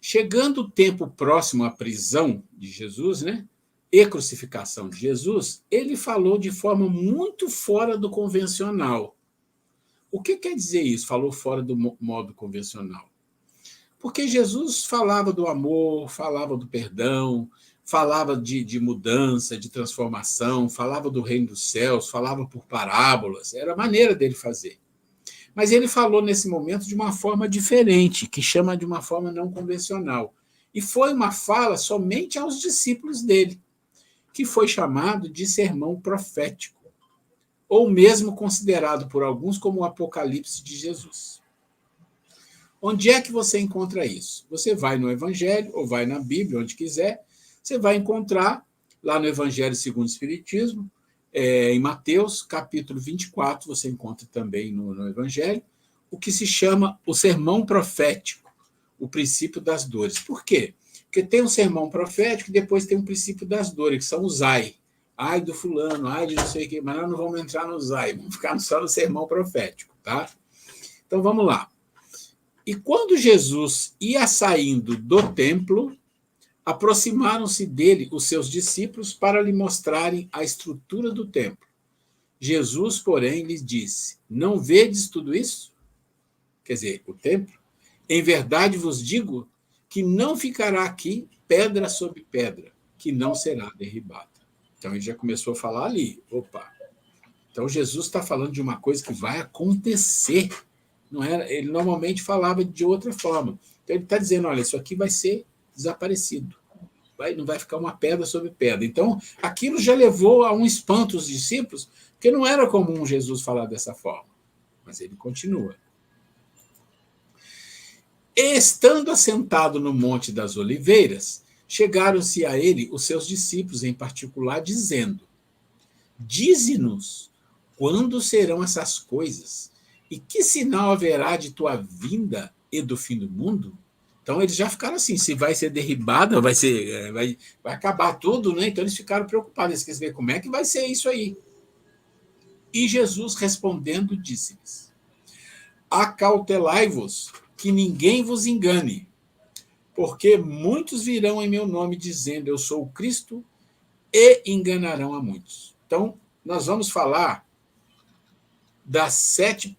Chegando o tempo próximo à prisão de Jesus, né, e crucificação de Jesus, ele falou de forma muito fora do convencional. O que quer dizer isso? Falou fora do modo convencional. Porque Jesus falava do amor, falava do perdão, falava de mudança, de transformação, falava do reino dos céus, falava por parábolas, era a maneira dele fazer. Mas ele falou nesse momento de uma forma diferente, que chama de uma forma não convencional. E foi uma fala somente aos discípulos dele, que foi chamado de sermão profético, ou mesmo considerado por alguns como o Apocalipse de Jesus. Onde é que você encontra isso? Você vai no Evangelho, ou vai na Bíblia, onde quiser, você vai encontrar lá no Evangelho segundo o Espiritismo, em Mateus, capítulo 24, você encontra também no Evangelho, o que se chama o sermão profético, o princípio das dores. Por quê? Porque tem um sermão profético e depois tem um princípio das dores, que são os ai. Ai do fulano, ai de não sei o quê, mas nós não vamos entrar nos ai, vamos ficar só no sermão profético, tá? Então vamos lá. E quando Jesus ia saindo do templo, aproximaram-se dele os seus discípulos para lhe mostrarem a estrutura do templo. Jesus, porém, lhes disse, não vedes tudo isso? Quer dizer, o templo? Em verdade vos digo que não ficará aqui pedra sobre pedra, que não será derribada. Então, ele já começou a falar ali. Opa! Então, Jesus está falando de uma coisa que vai acontecer Não era, ele normalmente falava de outra forma. Então, ele está dizendo, olha, isso aqui vai ser desaparecido. Não vai ficar uma pedra sobre pedra. Então, aquilo já levou a um espanto os discípulos, porque não era comum Jesus falar dessa forma. Mas ele continua. Estando assentado no Monte das Oliveiras, chegaram-se a ele os seus discípulos em particular, dizendo: Dize-nos quando serão essas coisas, e que sinal haverá de tua vinda e do fim do mundo? Então, eles já ficaram assim, se vai ser derribada, vai acabar tudo, né? Então, eles ficaram preocupados, eles querem ver como é que vai ser isso aí. E Jesus, respondendo, disse-lhes: Acautelai-vos, que ninguém vos engane, porque muitos virão em meu nome dizendo, eu sou o Cristo, e enganarão a muitos. Então, nós vamos falar das sete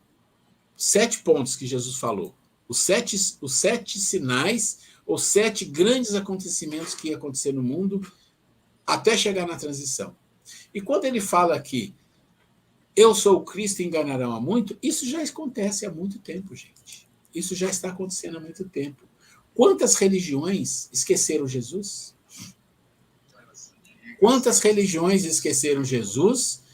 pontos que Jesus falou. Os sete sinais, ou 7 grandes acontecimentos que ia acontecer no mundo até chegar na transição. E quando ele fala aqui, eu sou o Cristo e enganarão a muito, isso já acontece há muito tempo, gente. Isso já está acontecendo há muito tempo. Quantas religiões esqueceram Jesus? Quantas religiões esqueceram Jesus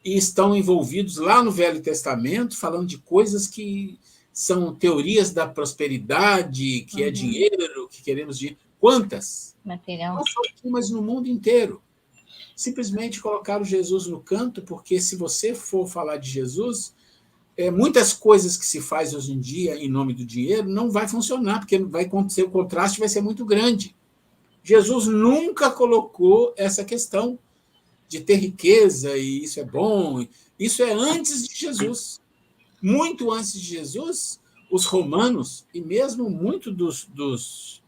e estão envolvidos lá no Velho Testamento, falando de coisas que são teorias da prosperidade, que é dinheiro, que queremos dinheiro. Quantas? Material. Não só aqui, mas no mundo inteiro. Simplesmente colocaram Jesus no canto, porque se você for falar de Jesus, muitas coisas que se faz hoje em dia em nome do dinheiro não vai funcionar, porque vai acontecer, o contraste vai ser muito grande. Jesus nunca colocou essa questão de ter riqueza, e isso é bom. Isso é antes de Jesus. Muito antes de Jesus, os romanos, e mesmo muito dos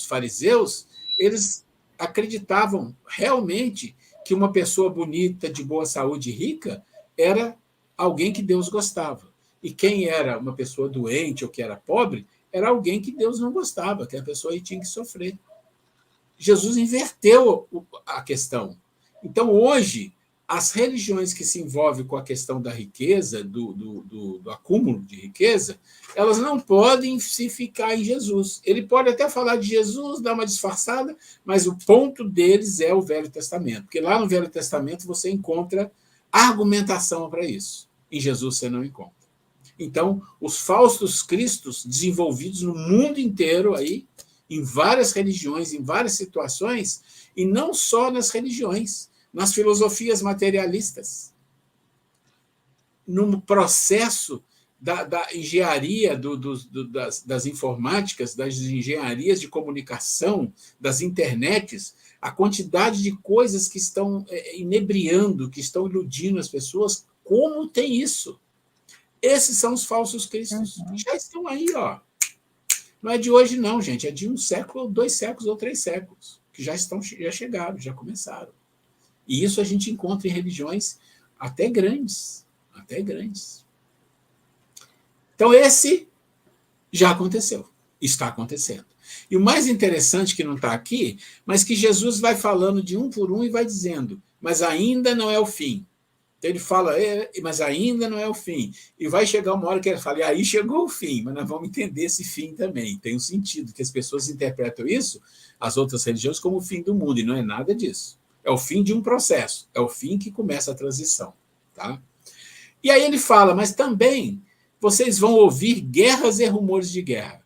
fariseus, eles acreditavam realmente que uma pessoa bonita, de boa saúde e rica, era alguém que Deus gostava. E quem era uma pessoa doente ou que era pobre, era alguém que Deus não gostava, que a pessoa aí tinha que sofrer. Jesus inverteu a questão. Então, hoje, as religiões que se envolvem com a questão da riqueza, do acúmulo de riqueza, elas não podem se ficar em Jesus. Ele pode até falar de Jesus, dar uma disfarçada, mas o ponto deles é o Velho Testamento. Porque lá no Velho Testamento você encontra argumentação para isso. Em Jesus você não encontra. Então, os falsos cristos desenvolvidos no mundo inteiro, aí, em várias religiões, em várias situações, e não só nas religiões, nas filosofias materialistas, no processo da engenharia, das informáticas, das engenharias de comunicação, das internets, a quantidade de coisas que estão inebriando, que estão iludindo as pessoas, como tem isso? Esses são os falsos cristos, que já estão aí, ó. Não é de hoje, não, gente, é de 1 século, 2 séculos ou 3 séculos, que já chegaram, já começaram. E isso a gente encontra em religiões até grandes. Até grandes. Então, esse já aconteceu. Está acontecendo. E o mais interessante que não está aqui, mas que Jesus vai falando de um por um e vai dizendo, mas ainda não é o fim. Então, ele fala, mas ainda não é o fim. E vai chegar uma hora que ele fala, e aí chegou o fim, mas nós vamos entender esse fim também. Tem um sentido, que as pessoas interpretam isso, as outras religiões, como o fim do mundo, e não é nada disso. É o fim de um processo, é o fim que começa a transição. Tá? E aí ele fala, mas também vocês vão ouvir guerras e rumores de guerra.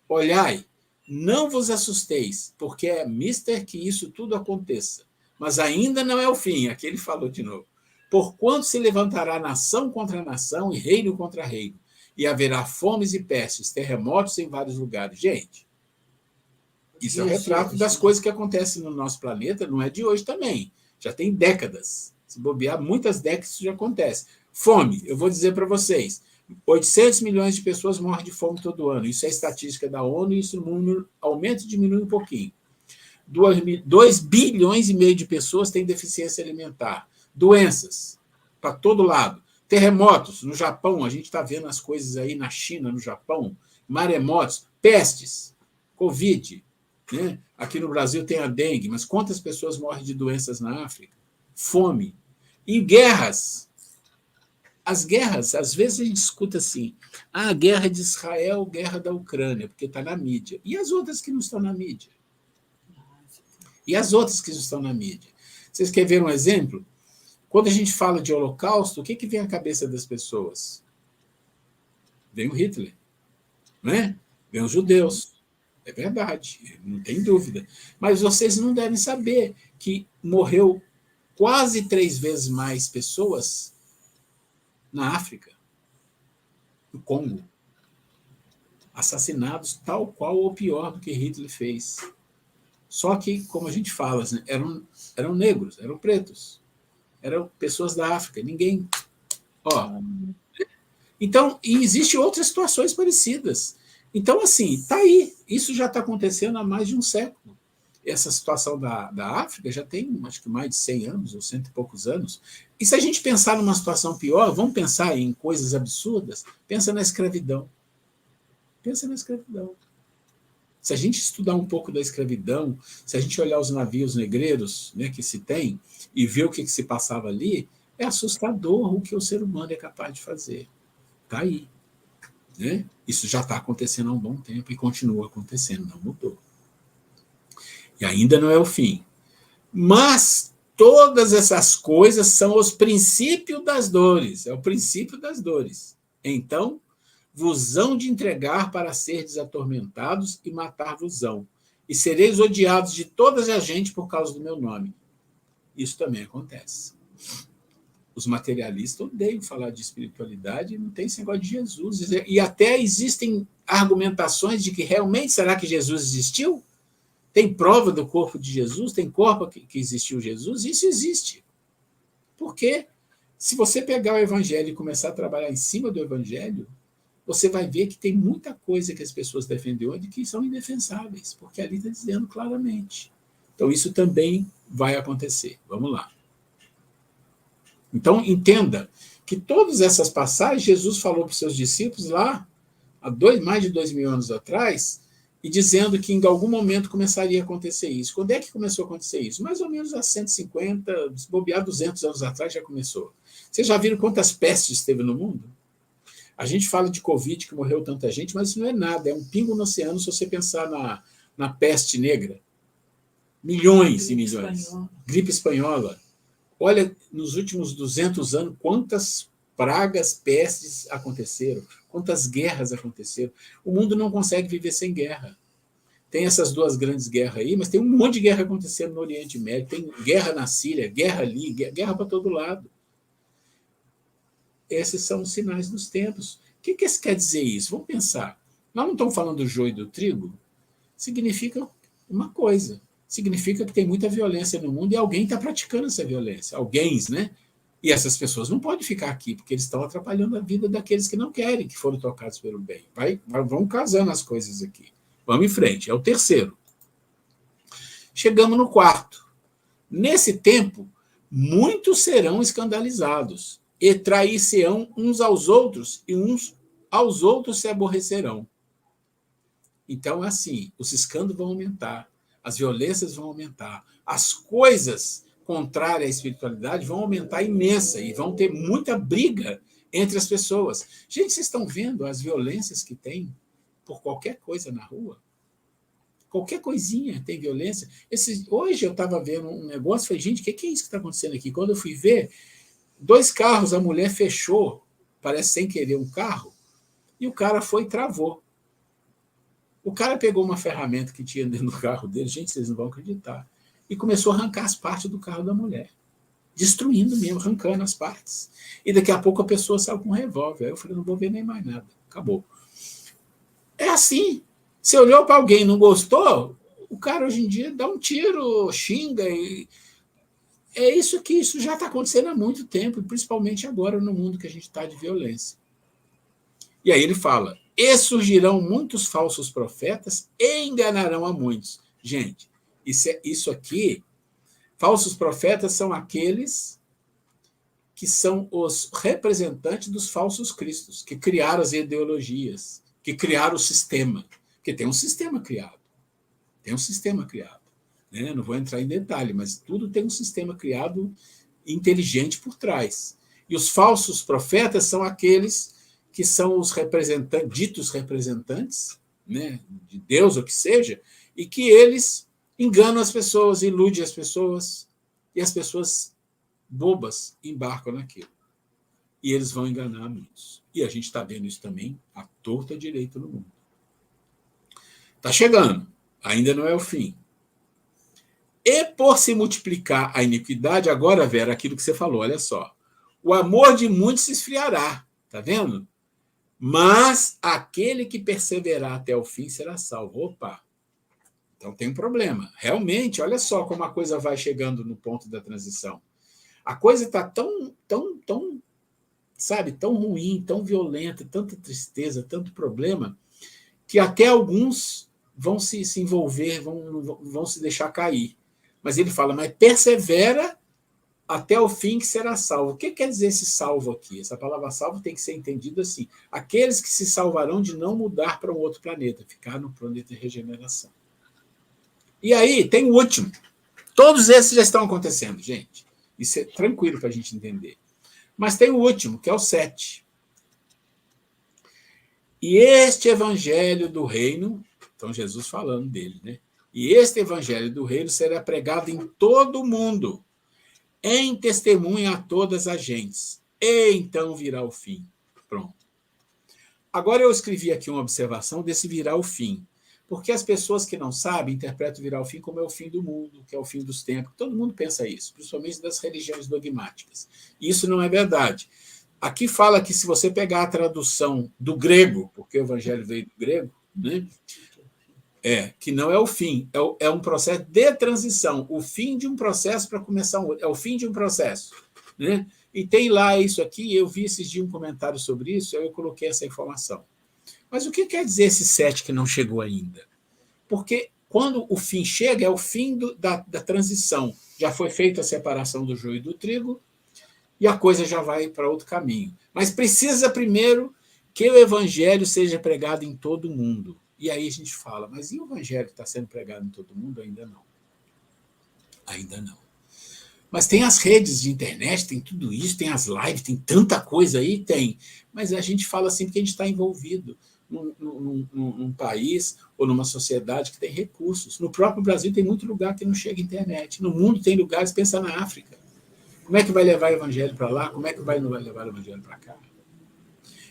Olhai, não vos assusteis, porque é mister que isso tudo aconteça. Mas ainda não é o fim, aqui ele falou de novo. Porquanto se levantará nação contra nação e reino contra reino, e haverá fomes e pestes, terremotos em vários lugares. Gente, isso é um retrato das coisas que acontecem no nosso planeta, não é de hoje também. Já tem décadas. Se bobear, muitas décadas isso já acontece. Fome, eu vou dizer para vocês, 800 milhões de pessoas morrem de fome todo ano. Isso é estatística da ONU e isso no mundo aumenta e diminui um pouquinho. 2 bilhões e meio de pessoas têm deficiência alimentar. Doenças, para todo lado. Terremotos, no Japão, a gente está vendo as coisas aí na China, no Japão. Maremotos, pestes, Covid. Né? Aqui no Brasil tem a dengue, mas quantas pessoas morrem de doenças na África? Fome. E guerras. as guerras, às vezes a gente escuta assim, a guerra de Israel, guerra da Ucrânia, porque está na mídia. E as outras que não estão na mídia? E as outras que não estão na mídia? Vocês querem ver um exemplo? Quando a gente fala de Holocausto, o que vem à cabeça das pessoas? Vem o Hitler, né? Vem os judeus. É verdade, não tem dúvida. Mas vocês não devem saber que morreu quase 3 vezes mais pessoas na África, no Congo, assassinados tal qual ou pior do que Hitler fez. Só que, como a gente fala, né, eram negros, eram pretos, eram pessoas da África, ninguém... Então, e existem outras situações parecidas. Então, assim, está aí. Isso já está acontecendo há mais de um século. Essa situação da África já tem, acho que mais de 100 anos, ou 100 e poucos anos. E se a gente pensar numa situação pior, vamos pensar em coisas absurdas, pensa na escravidão. Pensa na escravidão. Se a gente estudar um pouco da escravidão, se a gente olhar os navios negreiros, né, que se tem, e ver o que se passava ali, é assustador o que o ser humano é capaz de fazer. Está aí. Né? Isso já está acontecendo há um bom tempo e continua acontecendo, não mudou. E ainda não é o fim. Mas todas essas coisas são os princípios das dores. É o princípio das dores. Então, vos hão de entregar para seres atormentados e matar-vos-ão. E sereis odiados de todas as gente por causa do meu nome. Isso também acontece. Os materialistas odeiam falar de espiritualidade e não tem esse negócio de Jesus. E até existem argumentações de que realmente, será que Jesus existiu? Tem prova do corpo de Jesus? Tem corpo que existiu Jesus? Isso existe. Porque se você pegar o Evangelho e começar a trabalhar em cima do Evangelho, você vai ver que tem muita coisa que as pessoas defendem hoje que são indefensáveis, porque ali está dizendo claramente. Então, isso também vai acontecer. Vamos lá. Então, entenda que todas essas passagens, Jesus falou para os seus discípulos lá, há mais de 2.000 anos atrás, e dizendo que em algum momento começaria a acontecer isso. Quando é que começou a acontecer isso? Mais ou menos há 150, se bobear 200 anos atrás já começou. Vocês já viram quantas pestes teve no mundo? A gente fala de Covid, que morreu tanta gente, mas isso não é nada, é um pingo no oceano se você pensar na peste negra. Milhões e milhões. Gripe espanhola. Olha, nos últimos 200 anos, quantas pragas, pestes aconteceram, quantas guerras aconteceram. O mundo não consegue viver sem guerra. Tem essas 2 grandes guerras aí, mas tem um monte de guerra acontecendo no Oriente Médio, tem guerra na Síria, guerra ali, guerra para todo lado. Esses são os sinais dos tempos. O que quer dizer isso? Vamos pensar. Nós não estamos falando do joio e do trigo? Significa uma coisa. Significa que tem muita violência no mundo e alguém está praticando essa violência. Alguém, né? E essas pessoas não podem ficar aqui, porque eles estão atrapalhando a vida daqueles que não querem, que foram tocados pelo bem. Vamos casando as coisas aqui. Vamos em frente. É o terceiro. Chegamos no 4º. Nesse tempo, muitos serão escandalizados, e trair-se-ão uns aos outros, e uns aos outros se aborrecerão. Então, assim, os escândalos vão aumentar, as violências vão aumentar, as coisas contrárias à espiritualidade vão aumentar imensa e vão ter muita briga entre as pessoas. Gente, vocês estão vendo as violências que tem por qualquer coisa na rua? Qualquer coisinha tem violência. Hoje eu estava vendo um negócio e falei, gente, o que é isso que está acontecendo aqui? Quando eu fui ver, 2 carros, a mulher fechou, parece sem querer, um carro, e o cara foi e travou. O cara pegou uma ferramenta que tinha dentro do carro dele, gente, vocês não vão acreditar, e começou a arrancar as partes do carro da mulher. Destruindo mesmo, arrancando as partes. E daqui a pouco a pessoa saiu com um revólver. Aí eu falei, não vou ver nem mais nada. Acabou. É assim. Você olhou para alguém e não gostou, o cara hoje em dia dá um tiro, xinga. É isso que isso já está acontecendo há muito tempo, principalmente agora no mundo que a gente está de violência. E aí ele fala, e surgirão muitos falsos profetas e enganarão a muitos. Gente, isso aqui, falsos profetas são aqueles que são os representantes dos falsos cristos, que criaram as ideologias, que criaram o sistema. Porque tem um sistema criado. Tem um sistema criado. Né? Não vou entrar em detalhe, mas tudo tem um sistema criado inteligente por trás. E os falsos profetas são aqueles que são os representantes, ditos representantes, né, de Deus, ou que seja, e que eles enganam as pessoas, iludem as pessoas, e as pessoas bobas embarcam naquilo. E eles vão enganar muitos. E a gente está vendo isso também à torta direita no mundo. Está chegando, ainda não é o fim. E por se multiplicar a iniquidade, agora, Vera, aquilo que você falou, olha só. O amor de muitos se esfriará, está vendo? Mas aquele que perseverar até o fim será salvo. Opa! Então tem um problema. Realmente, olha só como a coisa vai chegando no ponto da transição. A coisa está tão, sabe, tão ruim, tão violenta, tanta tristeza, tanto problema, que até alguns vão se envolver, vão se deixar cair. Mas ele fala, mas persevera até o fim que será salvo. O que quer dizer esse salvo aqui? Essa palavra salvo tem que ser entendida assim. Aqueles que se salvarão de não mudar para um outro planeta, ficar no planeta de regeneração. E aí, tem o último. Todos esses já estão acontecendo, gente. Isso é tranquilo para a gente entender. Mas tem o último, que é o 7. E este evangelho do reino, então Jesus falando dele, né? E este evangelho do reino será pregado em todo o mundo, em testemunha a todas as gentes. E então virá o fim. Pronto. Agora eu escrevi aqui uma observação desse virá o fim. Porque as pessoas que não sabem interpretam virar o fim como é o fim do mundo, que é o fim dos tempos. Todo mundo pensa isso, principalmente das religiões dogmáticas. E isso não é verdade. Aqui fala que se você pegar a tradução do grego, porque o evangelho veio do grego, né? Que não é o fim, é um processo de transição, o fim de um processo para começar um outro, é o fim de um processo, né? E tem lá isso aqui, eu vi esses dias um comentário sobre isso, aí eu coloquei essa informação. Mas o que quer dizer esse 7 que não chegou ainda? Porque quando o fim chega, é o fim da transição, já foi feita a separação do joio e do trigo, e a coisa já vai para outro caminho. Mas precisa primeiro que o evangelho seja pregado em todo o mundo. E aí a gente fala, mas e o evangelho que está sendo pregado em todo mundo? Ainda não. Ainda não. Mas tem as redes de internet, tem tudo isso, tem as lives, tem tanta coisa aí, tem. Mas a gente fala assim porque a gente está envolvido num país ou numa sociedade que tem recursos. No próprio Brasil tem muito lugar que não chega internet. No mundo tem lugares, pensa na África. Como é que vai levar o evangelho para lá? Como é que não vai levar o evangelho para cá?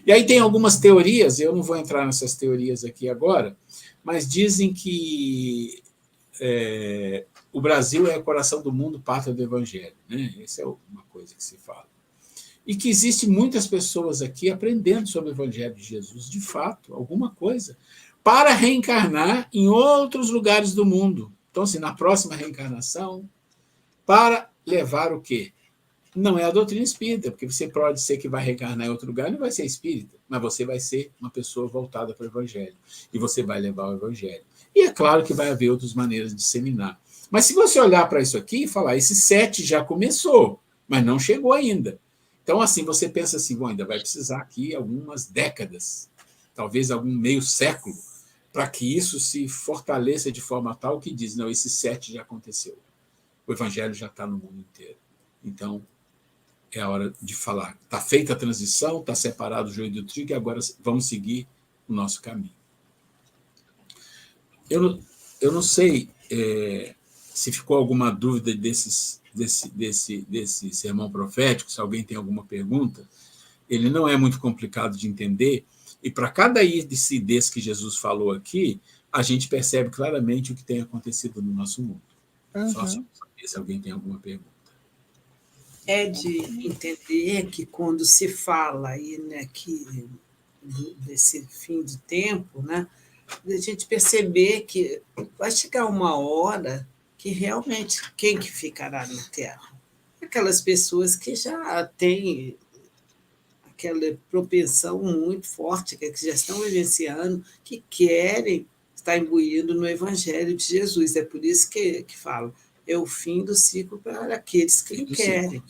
E aí tem algumas teorias, eu não vou entrar nessas teorias aqui agora, mas dizem que o Brasil é o coração do mundo, pátria do evangelho, né? Essa é uma coisa que se fala. E que existem muitas pessoas aqui aprendendo sobre o evangelho de Jesus, de fato, alguma coisa, para reencarnar em outros lugares do mundo. Então, assim, na próxima reencarnação, para levar o quê? Não é a doutrina espírita, porque você pode ser que vai reencarnar em outro lugar e não vai ser espírita, mas você vai ser uma pessoa voltada para o evangelho, e você vai levar o evangelho. E é claro que vai haver outras maneiras de disseminar. Mas se você olhar para isso aqui e falar, esse 7 já começou, mas não chegou ainda. Então, assim, você pensa assim, bom, ainda vai precisar aqui algumas décadas, talvez algum meio século, para que isso se fortaleça de forma tal que diz, não, esse 7 já aconteceu. O evangelho já está no mundo inteiro. Então, é a hora de falar. Está feita a transição, está separado o joio do trigo, e agora vamos seguir o nosso caminho. Eu não sei se ficou alguma dúvida desse sermão profético, se alguém tem alguma pergunta. Ele não é muito complicado de entender, e para cada índice desse que Jesus falou aqui, a gente percebe claramente o que tem acontecido no nosso mundo. Só se alguém tem alguma pergunta. É de entender que quando se fala aí, né, que desse fim de tempo, né, a gente perceber que vai chegar uma hora que realmente quem que ficará na Terra? Aquelas pessoas que já têm aquela propensão muito forte, que já estão vivenciando, que querem estar imbuído no Evangelho de Jesus. É por isso que falo, é o fim do ciclo para aqueles que não querem.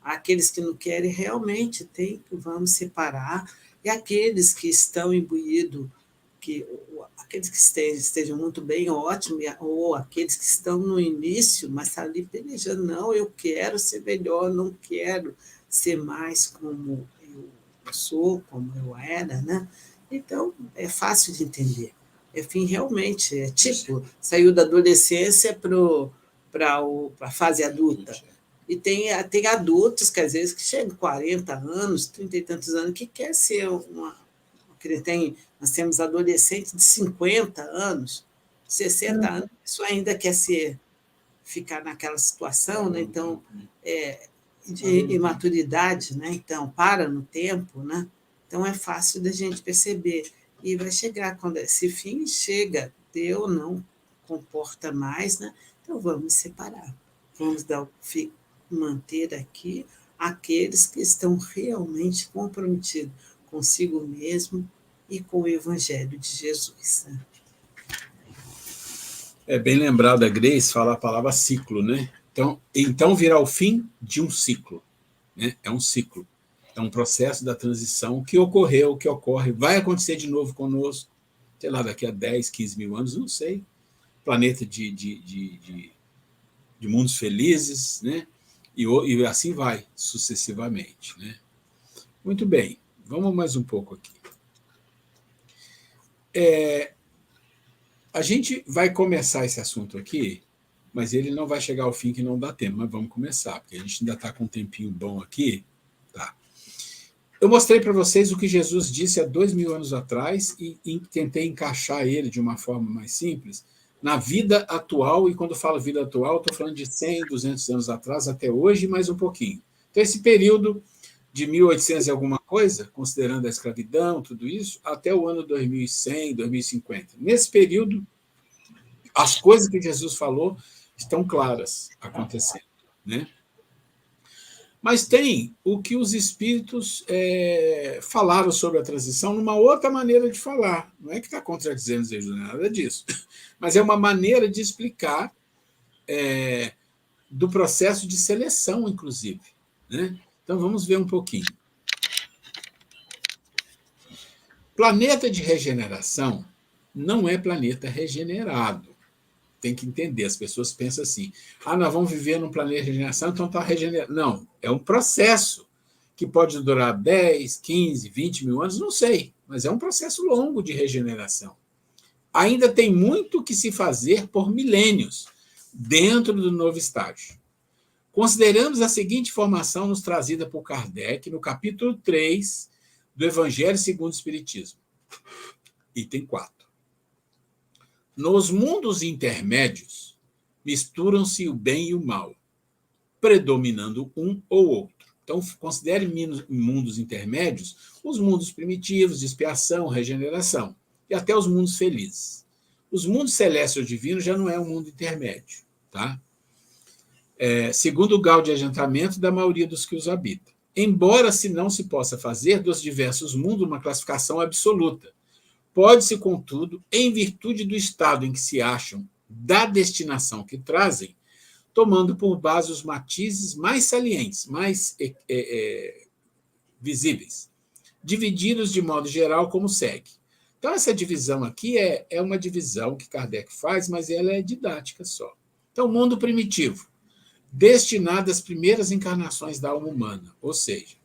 Aqueles que não querem realmente vamos separar, e aqueles que estão imbuídos, aqueles que estejam muito bem, ótimo, ou aqueles que estão no início, mas estão ali pelejando, não, eu quero ser melhor, não quero ser mais como eu sou, como eu era, né? Então, é fácil de entender. Enfim, realmente, é tipo, saiu da adolescência para a fase adulta. E tem adultos que, às vezes, que chegam a 40 anos, 30 e tantos anos, que quer ser nós temos adolescentes de 50 anos, 60 anos, isso ainda quer ficar naquela situação, né? Então, de imaturidade, né? Então, para no tempo, né? Então, é fácil da gente perceber. E vai chegar, quando esse fim chega, Deus não comporta mais, né? Então, vamos separar. Vamos manter aqui aqueles que estão realmente comprometidos consigo mesmo e com o Evangelho de Jesus. Né? É bem lembrado a Grace falar a palavra ciclo, né? Então virá o fim de um ciclo, né? É um ciclo. É um processo da transição que ocorreu, que ocorre, vai acontecer de novo conosco, sei lá, daqui a 10, 15 mil anos, não sei. Planeta de mundos felizes, né? E assim vai, sucessivamente, né? Muito bem, vamos mais um pouco aqui. A gente vai começar esse assunto aqui, mas ele não vai chegar ao fim, que não dá tempo, mas vamos começar, porque a gente ainda está com um tempinho bom aqui. Tá. Eu mostrei para vocês o que Jesus disse há 2000 anos atrás e tentei encaixar ele de uma forma mais simples na vida atual, e quando eu falo vida atual, estou falando de 100, 200 anos atrás, até hoje, mais um pouquinho. Então, esse período de 1800 e alguma coisa, considerando a escravidão, tudo isso, até o ano 2100, 2050. Nesse período, as coisas que Jesus falou estão claras acontecendo, né? Mas tem o que os espíritos falaram sobre a transição numa outra maneira de falar. Não é que está contradizendo Jesus, não é nada disso. Mas é uma maneira de explicar do processo de seleção, inclusive, né? Então, vamos ver um pouquinho. Planeta de regeneração não é planeta regenerado. Tem que entender, as pessoas pensam assim, nós vamos viver num planeta de regeneração, então está regenerando. Não, é um processo que pode durar 10, 15, 20 mil anos, não sei, mas é um processo longo de regeneração. Ainda tem muito que se fazer por milênios dentro do novo estágio. Consideramos a seguinte informação nos trazida por Kardec no capítulo 3 do Evangelho segundo o Espiritismo. Item 4. Nos mundos intermédios, misturam-se o bem e o mal, predominando um ou outro. Então, considere mundos intermédios os mundos primitivos, de expiação, regeneração, e até os mundos felizes. Os mundos celestes ou divinos já não é um mundo intermédio, tá? Segundo o grau de adiantamento da maioria dos que os habitam. Embora não se possa fazer dos diversos mundos uma classificação absoluta, pode-se, contudo, em virtude do estado em que se acham, da destinação que trazem, tomando por base os matizes mais salientes, mais visíveis, divididos de modo geral como segue. Então, essa divisão aqui é uma divisão que Kardec faz, mas ela é didática só. Então, mundo primitivo, destinado às primeiras encarnações da alma humana, ou seja,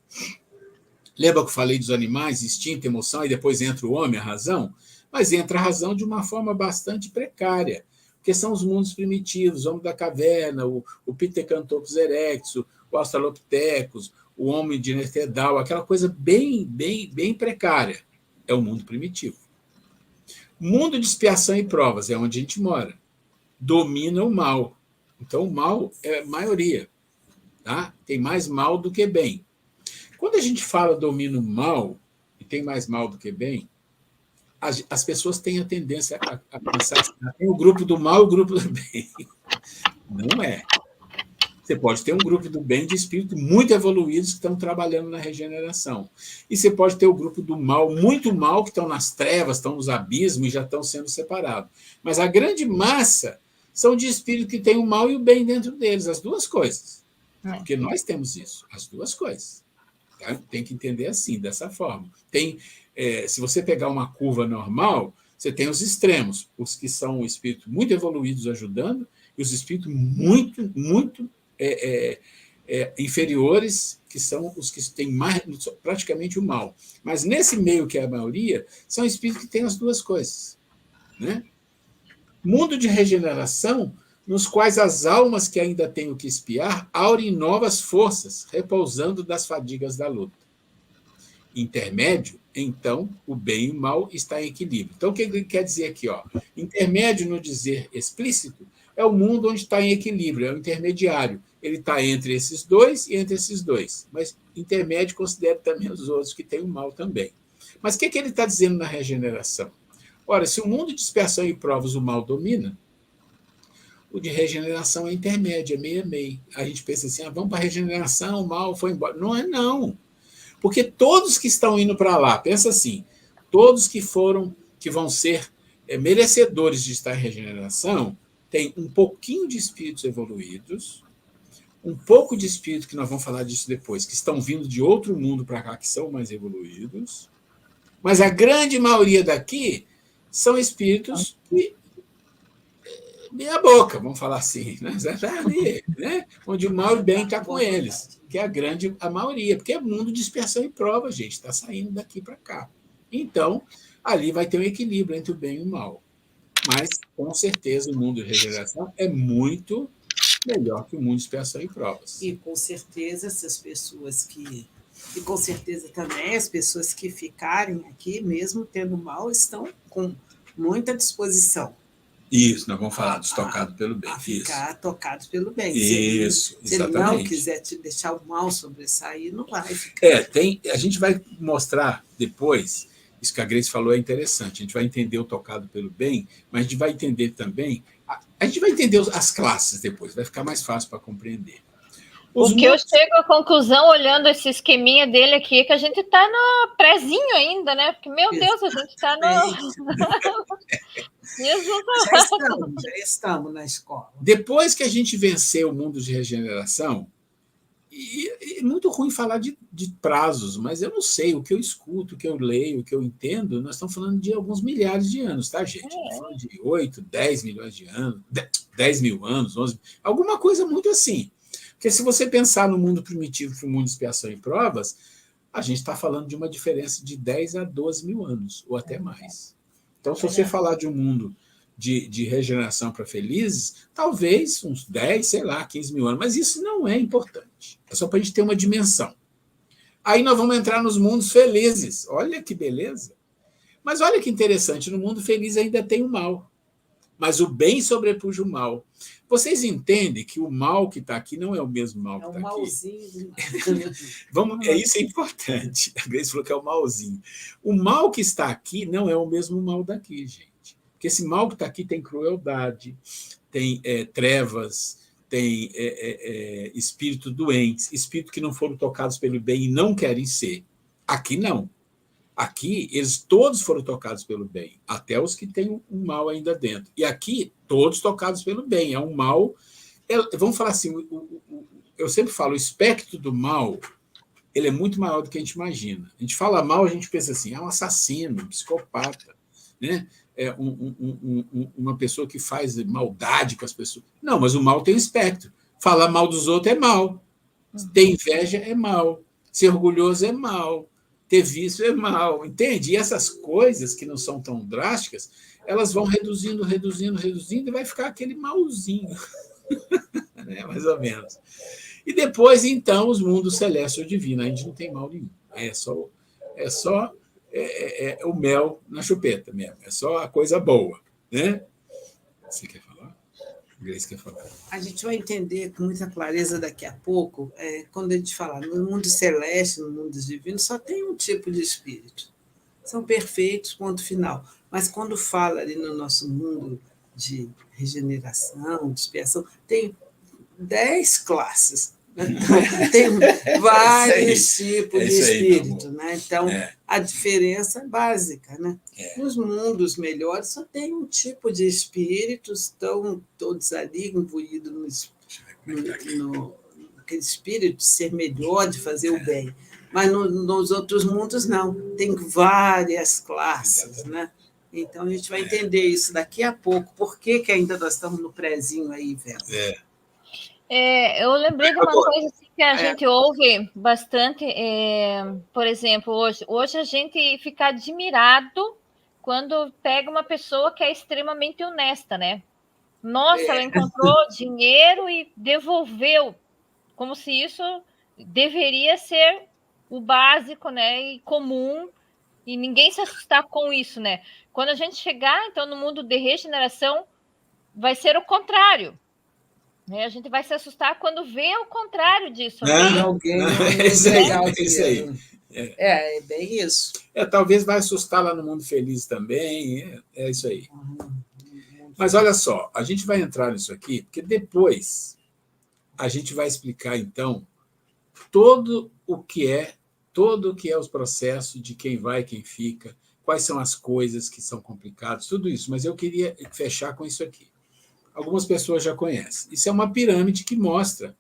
lembra que eu falei dos animais, instinto, emoção, e depois entra o homem, a razão? Mas entra a razão de uma forma bastante precária, porque são os mundos primitivos, o homem da caverna, o Pithecanthropus erectus, o Australopithecus, o homem de Neandertal, aquela coisa bem, bem, bem precária. É o mundo primitivo. Mundo de expiação e provas é onde a gente mora. Domina o mal. Então, o mal é maioria. Tá? Tem mais mal do que bem. Quando a gente fala domina o mal, e tem mais mal do que bem, as pessoas têm a tendência a pensar assim, tem o grupo do mal e o grupo do bem. Não é. Você pode ter um grupo do bem de espíritos muito evoluídos que estão trabalhando na regeneração. E você pode ter o grupo do mal, muito mal, que estão nas trevas, estão nos abismos e já estão sendo separados. Mas a grande massa são de espíritos que têm o mal e o bem dentro deles, as duas coisas. Porque nós temos isso, as duas coisas. Tá? Tem que entender assim, dessa forma. Se você pegar uma curva normal, você tem os extremos, os que são espíritos muito evoluídos ajudando e os espíritos muito, muito inferiores, que são os que têm mais, praticamente o mal. Mas nesse meio, que é a maioria, são espíritos que têm as duas coisas. Né? Mundo de regeneração, nos quais as almas que ainda têm o que espiar aurem novas forças, repousando das fadigas da luta. Intermédio, então, o bem e o mal está em equilíbrio. Então, o que ele quer dizer aqui? Intermédio, no dizer explícito, é o mundo onde está em equilíbrio, é o intermediário. Ele está entre esses dois e entre esses dois. Mas intermédio considera também os outros que têm o mal também. Mas o que ele está dizendo na regeneração? Ora, se o mundo de dispersão e provas o mal domina, o de regeneração é intermédio, é meio a meio. A gente pensa assim, vamos para a regeneração, o mal foi embora. Não é não. Porque todos que estão indo para lá, pensa assim, todos que vão ser merecedores de estar em regeneração, tem um pouquinho de espíritos evoluídos, um pouco de espíritos, que nós vamos falar disso depois, que estão vindo de outro mundo para cá, que são mais evoluídos, mas a grande maioria daqui são espíritos que meia boca, vamos falar assim, né? Ali, né? Onde o mal e o bem está com eles, que é a maioria, porque é mundo de dispersão e prova, gente, está saindo daqui para cá. Então, ali vai ter um equilíbrio entre o bem e o mal. Mas, com certeza, o mundo de regeneração é muito melhor que o mundo de dispersão e provas. E, com certeza, essas pessoas que... E, com certeza, também as pessoas que ficarem aqui, mesmo tendo mal, estão com muita disposição. Isso, nós vamos falar dos tocados pelo bem. A ficar tocados pelo bem. Isso, se ele não quiser te deixar o mal sobressair, não vai ficar. A gente vai mostrar depois, isso que a Grace falou é interessante, a gente vai entender o tocado pelo bem, mas a gente vai entender também, a gente vai entender as classes depois, vai ficar mais fácil para compreender. Eu chego à conclusão, olhando esse esqueminha dele aqui, é que a gente está no prézinho ainda, né? Porque, meu Deus, a gente está no... Já estamos na escola. Depois que a gente vencer o mundo de regeneração, e é muito ruim falar de prazos, mas eu não sei, o que eu escuto, o que eu leio, o que eu entendo, nós estamos falando de alguns milhares de anos, tá, gente? Estamos falando de 8, 10 milhões de anos, 10 mil anos, 11, alguma coisa muito assim. Porque se você pensar no mundo primitivo para o mundo de expiação e provas, a gente está falando de uma diferença de 10 a 12 mil anos, ou até mais. Então, se você falar de um mundo de regeneração para felizes, talvez uns 10, sei lá, 15 mil anos, mas isso não é importante. É só para a gente ter uma dimensão. Aí nós vamos entrar nos mundos felizes. Olha que beleza. Mas olha que interessante, no mundo feliz ainda tem o mal. Mas o bem sobrepuja o mal. Vocês entendem que o mal que está aqui não é o mesmo mal que está aqui? É o malzinho. Isso é importante. A Grace falou que é o malzinho. O mal que está aqui não é o mesmo mal daqui, gente. Porque esse mal que está aqui tem crueldade, tem trevas, tem espírito doentes, espírito que não foram tocados pelo bem e não querem ser. Aqui não. Aqui, eles todos foram tocados pelo bem, até os que têm um mal ainda dentro. E aqui, todos tocados pelo bem. É um mal... vamos falar assim, eu sempre falo, o espectro do mal, ele é muito maior do que a gente imagina. A gente fala mal, a gente pensa assim, é um assassino, um psicopata, né? É uma pessoa que faz maldade com as pessoas. Não, mas o mal tem um espectro. Falar mal dos outros é mal. Ter inveja é mal. Ser orgulhoso é mal. Ter vício é mal, entende? E essas coisas que não são tão drásticas, elas vão reduzindo e vai ficar aquele malzinho, né? Mais ou menos. E depois, então, os mundos celeste ou divino, a gente não tem mal nenhum. É só o mel na chupeta mesmo, é só a coisa boa, né? Você quer falar? Grace quer falar. A gente vai entender com muita clareza daqui a pouco, quando a gente falar no mundo celeste, no mundo divino, só tem um tipo de espírito. São perfeitos, ponto final. Mas quando fala ali no nosso mundo de regeneração, de expiação, tem 10 classes. Tem vários tipos de espírito, né? Então, a diferença é básica, né? Nos mundos melhores só tem um tipo de espíritos, estão todos ali imbuídos naquele espírito de ser melhor, de fazer o bem. Mas nos outros mundos, não. Tem várias classes, né? Então, a gente vai entender isso daqui a pouco. Por que ainda nós estamos no prézinho aí, Vera? Eu lembrei de uma coisa assim, que a gente ouve bastante, por exemplo, hoje a gente fica admirado quando pega uma pessoa que é extremamente honesta, né? Nossa, ela encontrou dinheiro e devolveu, como se isso deveria ser o básico, né? E comum, e ninguém se assustar com isso, né? Quando a gente chegar, então, no mundo de regeneração, vai ser o contrário. A gente vai se assustar quando vê o contrário disso. Alguém entregar o dinheiro. É bem isso. Talvez vai assustar lá no mundo feliz também. É isso aí. Mas olha só, a gente vai entrar nisso aqui, porque depois a gente vai explicar, então, todo o que é os processos de quem vai, quem fica, quais são as coisas que são complicadas, tudo isso. Mas eu queria fechar com isso aqui. Algumas pessoas já conhecem. Isso é uma pirâmide que mostra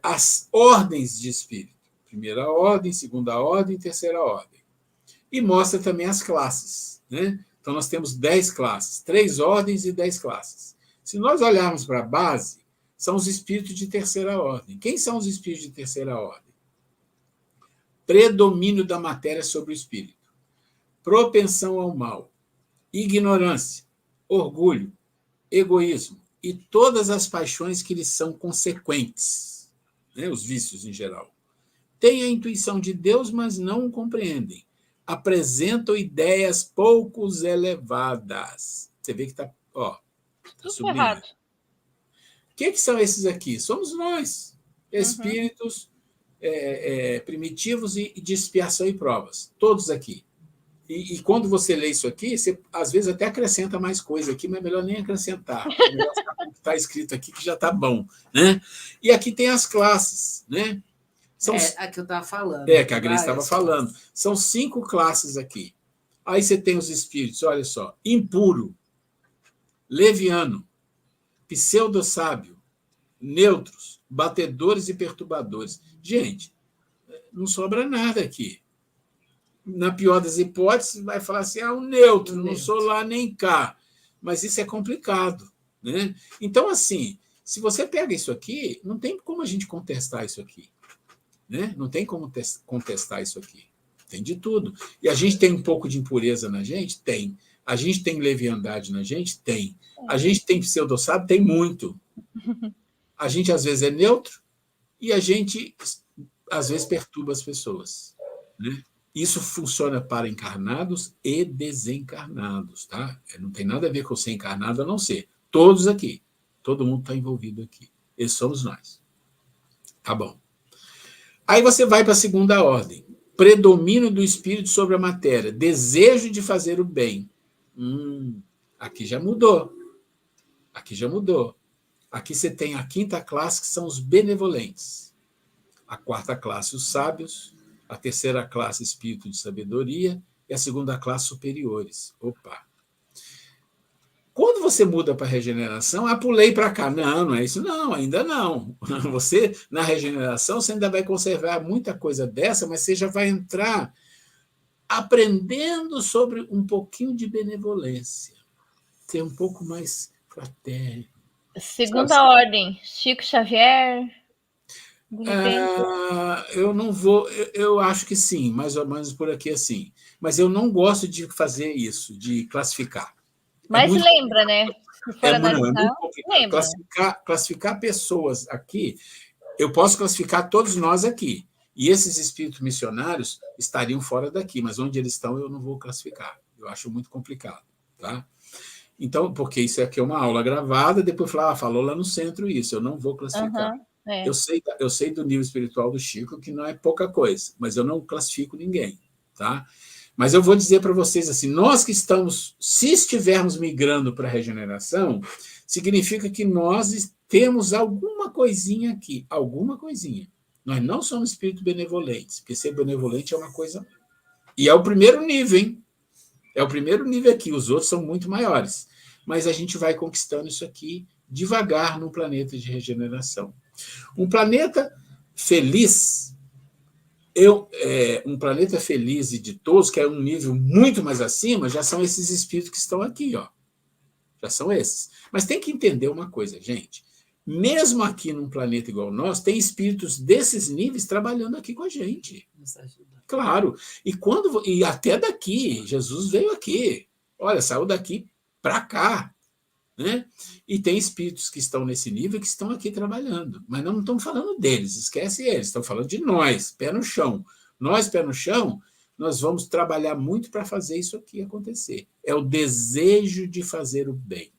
as ordens de espírito. Primeira ordem, segunda ordem, terceira ordem. E mostra também as classes, né? Então, nós temos 10 classes, 3 ordens e 10 classes. Se nós olharmos para a base, são os espíritos de terceira ordem. Quem são os espíritos de terceira ordem? Predomínio da matéria sobre o espírito, propensão ao mal, ignorância, orgulho, egoísmo e todas as paixões que lhes são consequentes, né? Os vícios em geral. Têm a intuição de Deus, mas não o compreendem. Apresentam ideias pouco elevadas. Você vê que está sublinhado. O que são esses aqui? Somos nós, espíritos primitivos e de expiação e provas. Todos aqui. E quando você lê isso aqui, você às vezes até acrescenta mais coisa aqui, mas é melhor nem acrescentar. É melhor ficar com o que está escrito aqui, que já está bom. Né? E aqui tem as classes. Né? A que eu estava falando. Que a Grace estava falando. São 5 classes aqui. Aí você tem os espíritos, olha só. Impuro, leviano, pseudo-sábio, neutros, batedores e perturbadores. Gente, não sobra nada aqui. Na pior das hipóteses, vai falar assim, o neutro, não sou lá nem cá. Mas isso é complicado. Né? Então, assim, se você pega isso aqui, não tem como a gente contestar isso aqui. Né? Não tem como contestar isso aqui. Tem de tudo. E a gente tem um pouco de impureza na gente? Tem. A gente tem leviandade na gente? Tem. A gente tem pseudo-sábio? Tem muito. A gente, às vezes, é neutro e a gente, às vezes, perturba as pessoas. Né? Isso funciona para encarnados e desencarnados. Tá? Não tem nada a ver com ser encarnado, a não ser. Todos aqui. Todo mundo está envolvido aqui. Esses somos nós. Tá bom. Aí você vai para a segunda ordem. Predomínio do espírito sobre a matéria. Desejo de fazer o bem. Aqui já mudou. Aqui já mudou. Aqui você tem a quinta classe, que são os benevolentes. A quarta classe, os sábios. A terceira classe, espírito de sabedoria. E a segunda classe, superiores. Opa! Quando você muda para a regeneração, pulei para cá. Não é isso. Não, ainda não. Você, na regeneração, você ainda vai conservar muita coisa dessa, mas você já vai entrar aprendendo sobre um pouquinho de benevolência. Ser um pouco mais fraterno. Segunda ordem, Chico Xavier. Eu não vou. Eu acho que sim, mais ou menos por aqui assim. Mas eu não gosto de fazer isso, de classificar. Mas lembra, né? Se for analisar, lembra. Classificar pessoas aqui, eu posso classificar todos nós aqui. E esses espíritos missionários estariam fora daqui, mas onde eles estão eu não vou classificar. Eu acho muito complicado. Tá? Então, porque isso aqui é uma aula gravada, depois falou lá no centro isso, eu não vou classificar. Eu sei do nível espiritual do Chico, que não é pouca coisa, mas eu não classifico ninguém. Tá? Mas eu vou dizer para vocês assim, nós que estamos, se estivermos migrando para a regeneração, significa que nós temos alguma coisinha aqui, alguma coisinha. Nós não somos espíritos benevolentes, porque ser benevolente é uma coisa... E é o primeiro nível, hein? É o primeiro nível aqui, os outros são muito maiores. Mas a gente vai conquistando isso aqui devagar no planeta de regeneração. Um planeta feliz... um planeta feliz e ditoso, que é um nível muito mais acima, já são esses espíritos que estão aqui. Já são esses. Mas tem que entender uma coisa, gente. mesmo aqui num planeta igual ao nosso, tem espíritos desses níveis trabalhando aqui com a gente. Nos ajuda. Claro. E até daqui, Jesus veio aqui. Olha, saiu daqui para cá. Né? E tem espíritos que estão nesse nível que estão aqui trabalhando. Mas não estamos falando deles, esquece eles, estamos falando de nós, pé no chão. Nós, pé no chão, nós vamos trabalhar muito para fazer isso aqui acontecer. É o desejo de fazer o bem,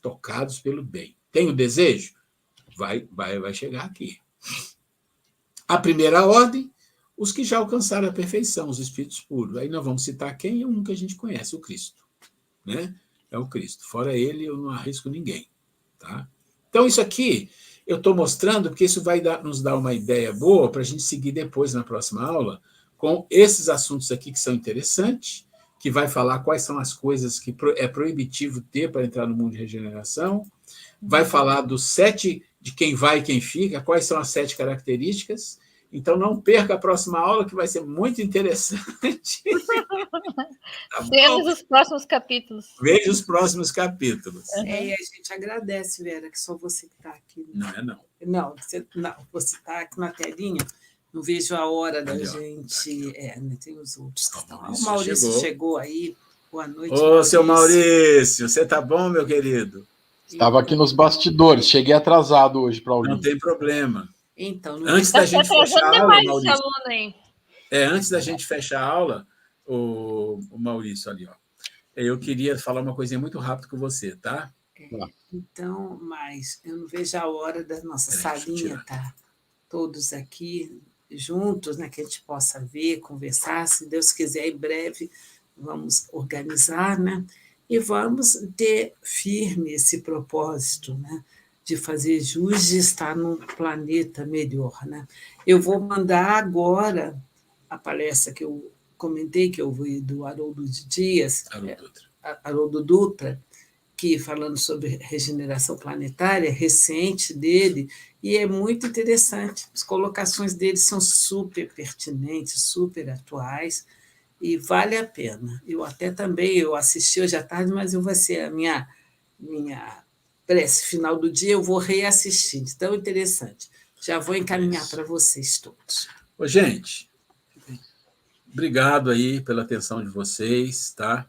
tocados pelo bem. Tem o desejo? Vai chegar aqui. A primeira ordem, os que já alcançaram a perfeição, os espíritos puros. Aí nós vamos citar quem? É um que a gente conhece, o Cristo. Né? É o Cristo. Fora ele, eu não arrisco ninguém. Tá? Então, isso aqui eu estou mostrando porque isso vai nos dar uma ideia boa para a gente seguir depois, na próxima aula, com esses assuntos aqui que são interessantes, que vai falar quais são as coisas que é proibitivo ter para entrar no mundo de regeneração, vai falar dos 7, de quem vai e quem fica, quais são as 7 características. Então, não perca a próxima aula, que vai ser muito interessante. Tá, temos os próximos capítulos. Veja os próximos capítulos. E a gente agradece, Vera, que só você que está aqui. Não é não. Não, você está aqui na telinha. Não vejo a hora da gente... tem os outros que estão. O Maurício chegou aí. Boa noite, Ô, seu Maurício, você está bom, meu querido? Estava aqui nos bastidores. Cheguei atrasado hoje para ouvir. Não tem problema. Então, antes da gente fechar a aula, Maurício, aluno, antes da gente fechar a aula, o Maurício ali, ó, eu queria falar uma coisinha muito rápido com você, tá? Então, mas eu não vejo a hora da nossa salinha estar todos aqui juntos, né, que a gente possa ver, conversar, se Deus quiser, em breve vamos organizar, né, e vamos ter firme esse propósito, né, de fazer jus de estar num planeta melhor. Né? Eu vou mandar agora a palestra que eu comentei, que eu vi do Haroldo Dias, Haroldo Dutra, que falando sobre regeneração planetária, recente dele, e é muito interessante. As colocações dele são super pertinentes, super atuais, e vale a pena. Eu assisti hoje à tarde, mas eu vou ser a minha prece final do dia, eu vou reassistir. Tão interessante. Já vou encaminhar para vocês todos. Ô, gente, obrigado aí pela atenção de vocês, tá?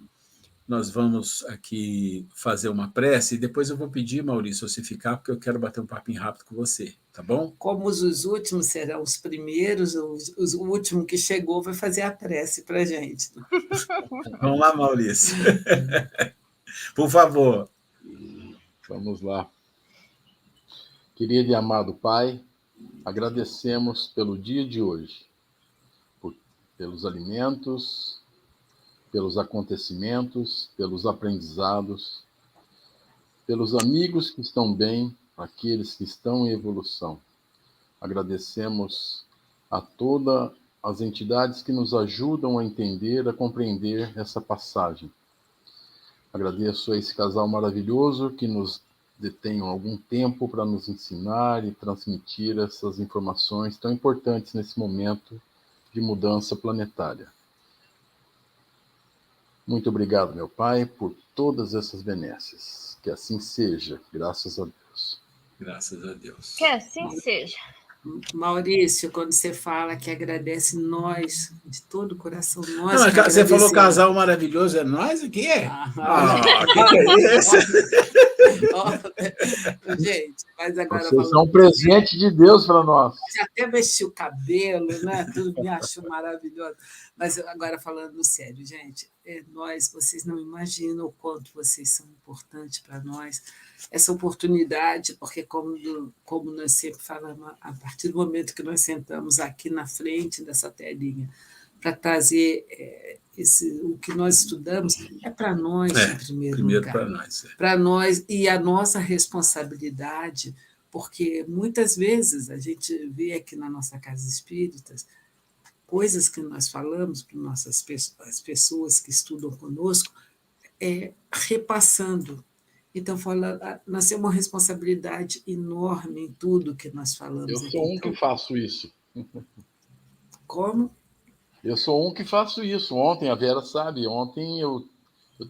Nós vamos aqui fazer uma prece e depois eu vou pedir, Maurício, você ficar, porque eu quero bater um papinho rápido com você, tá bom? Como os últimos serão os primeiros, o último que chegou vai fazer a prece para a gente. Vamos lá, Maurício. Por favor. Vamos lá. Querido e amado Pai, agradecemos pelo dia de hoje, pelos alimentos, pelos acontecimentos, pelos aprendizados, pelos amigos que estão bem, aqueles que estão em evolução. Agradecemos a todas as entidades que nos ajudam a entender, a compreender essa passagem. Agradeço a esse casal maravilhoso que nos detém algum tempo para nos ensinar e transmitir essas informações tão importantes nesse momento de mudança planetária. Muito obrigado, meu Pai, por todas essas benesses. Que assim seja, graças a Deus. Graças a Deus. Que assim seja. Maurício, quando você fala que agradece nós, de todo o coração, nós. Não, você falou casal maravilhoso, é nós aqui? Que é isso? Gente, mas agora. Vocês são um presente de Deus para nós. Já até vesti o cabelo, né? Tudo me achou maravilhoso. Mas agora, falando sério, gente, vocês não imaginam o quanto vocês são importantes para nós. Essa oportunidade, porque, como nós sempre falamos, a partir do momento que nós sentamos aqui na frente dessa telinha, para trazer o que nós estudamos, é para nós, em primeiro lugar. Para nós. Para nós, e a nossa responsabilidade, porque muitas vezes a gente vê aqui na nossa casa espíritas coisas que nós falamos para as pessoas que estudam conosco, repassando. Então, nós temos uma responsabilidade enorme em tudo que nós falamos. Eu sou que faço isso. Como? Eu sou que faço isso. Ontem, a Vera sabe, ontem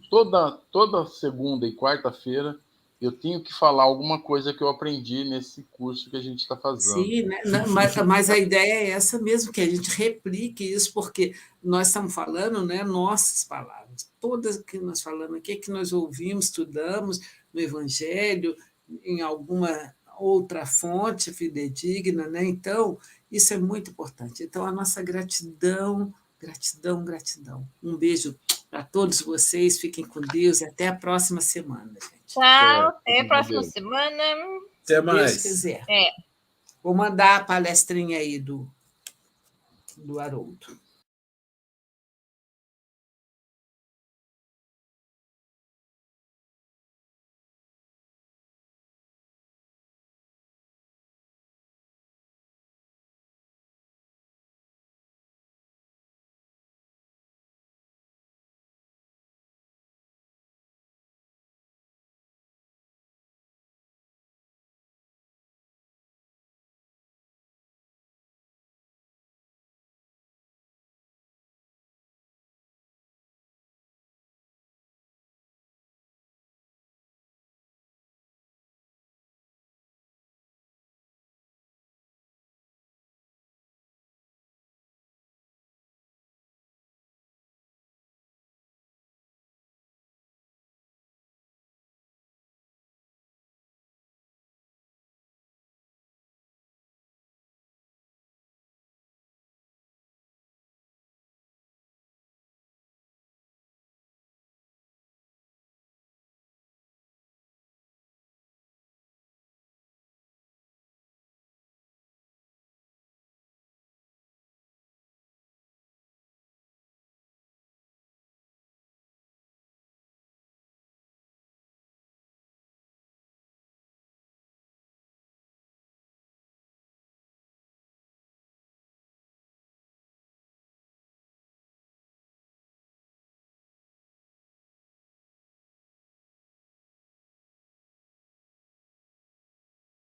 toda segunda e quarta-feira, eu tenho que falar alguma coisa que eu aprendi nesse curso que a gente está fazendo. Sim, né? Não, mas a ideia é essa mesmo, que a gente replique isso, porque nós estamos falando, né, nossas palavras, todas que nós falamos aqui, que nós ouvimos, estudamos no Evangelho, em alguma outra fonte fidedigna, né? Então, isso é muito importante. Então, a nossa gratidão, gratidão, gratidão. Um beijo para todos vocês, fiquem com Deus e até a próxima semana, gente. Tchau, até a próxima semana. Até Se mais. Deus quiser. É. Vou mandar a palestrinha aí do Haroldo.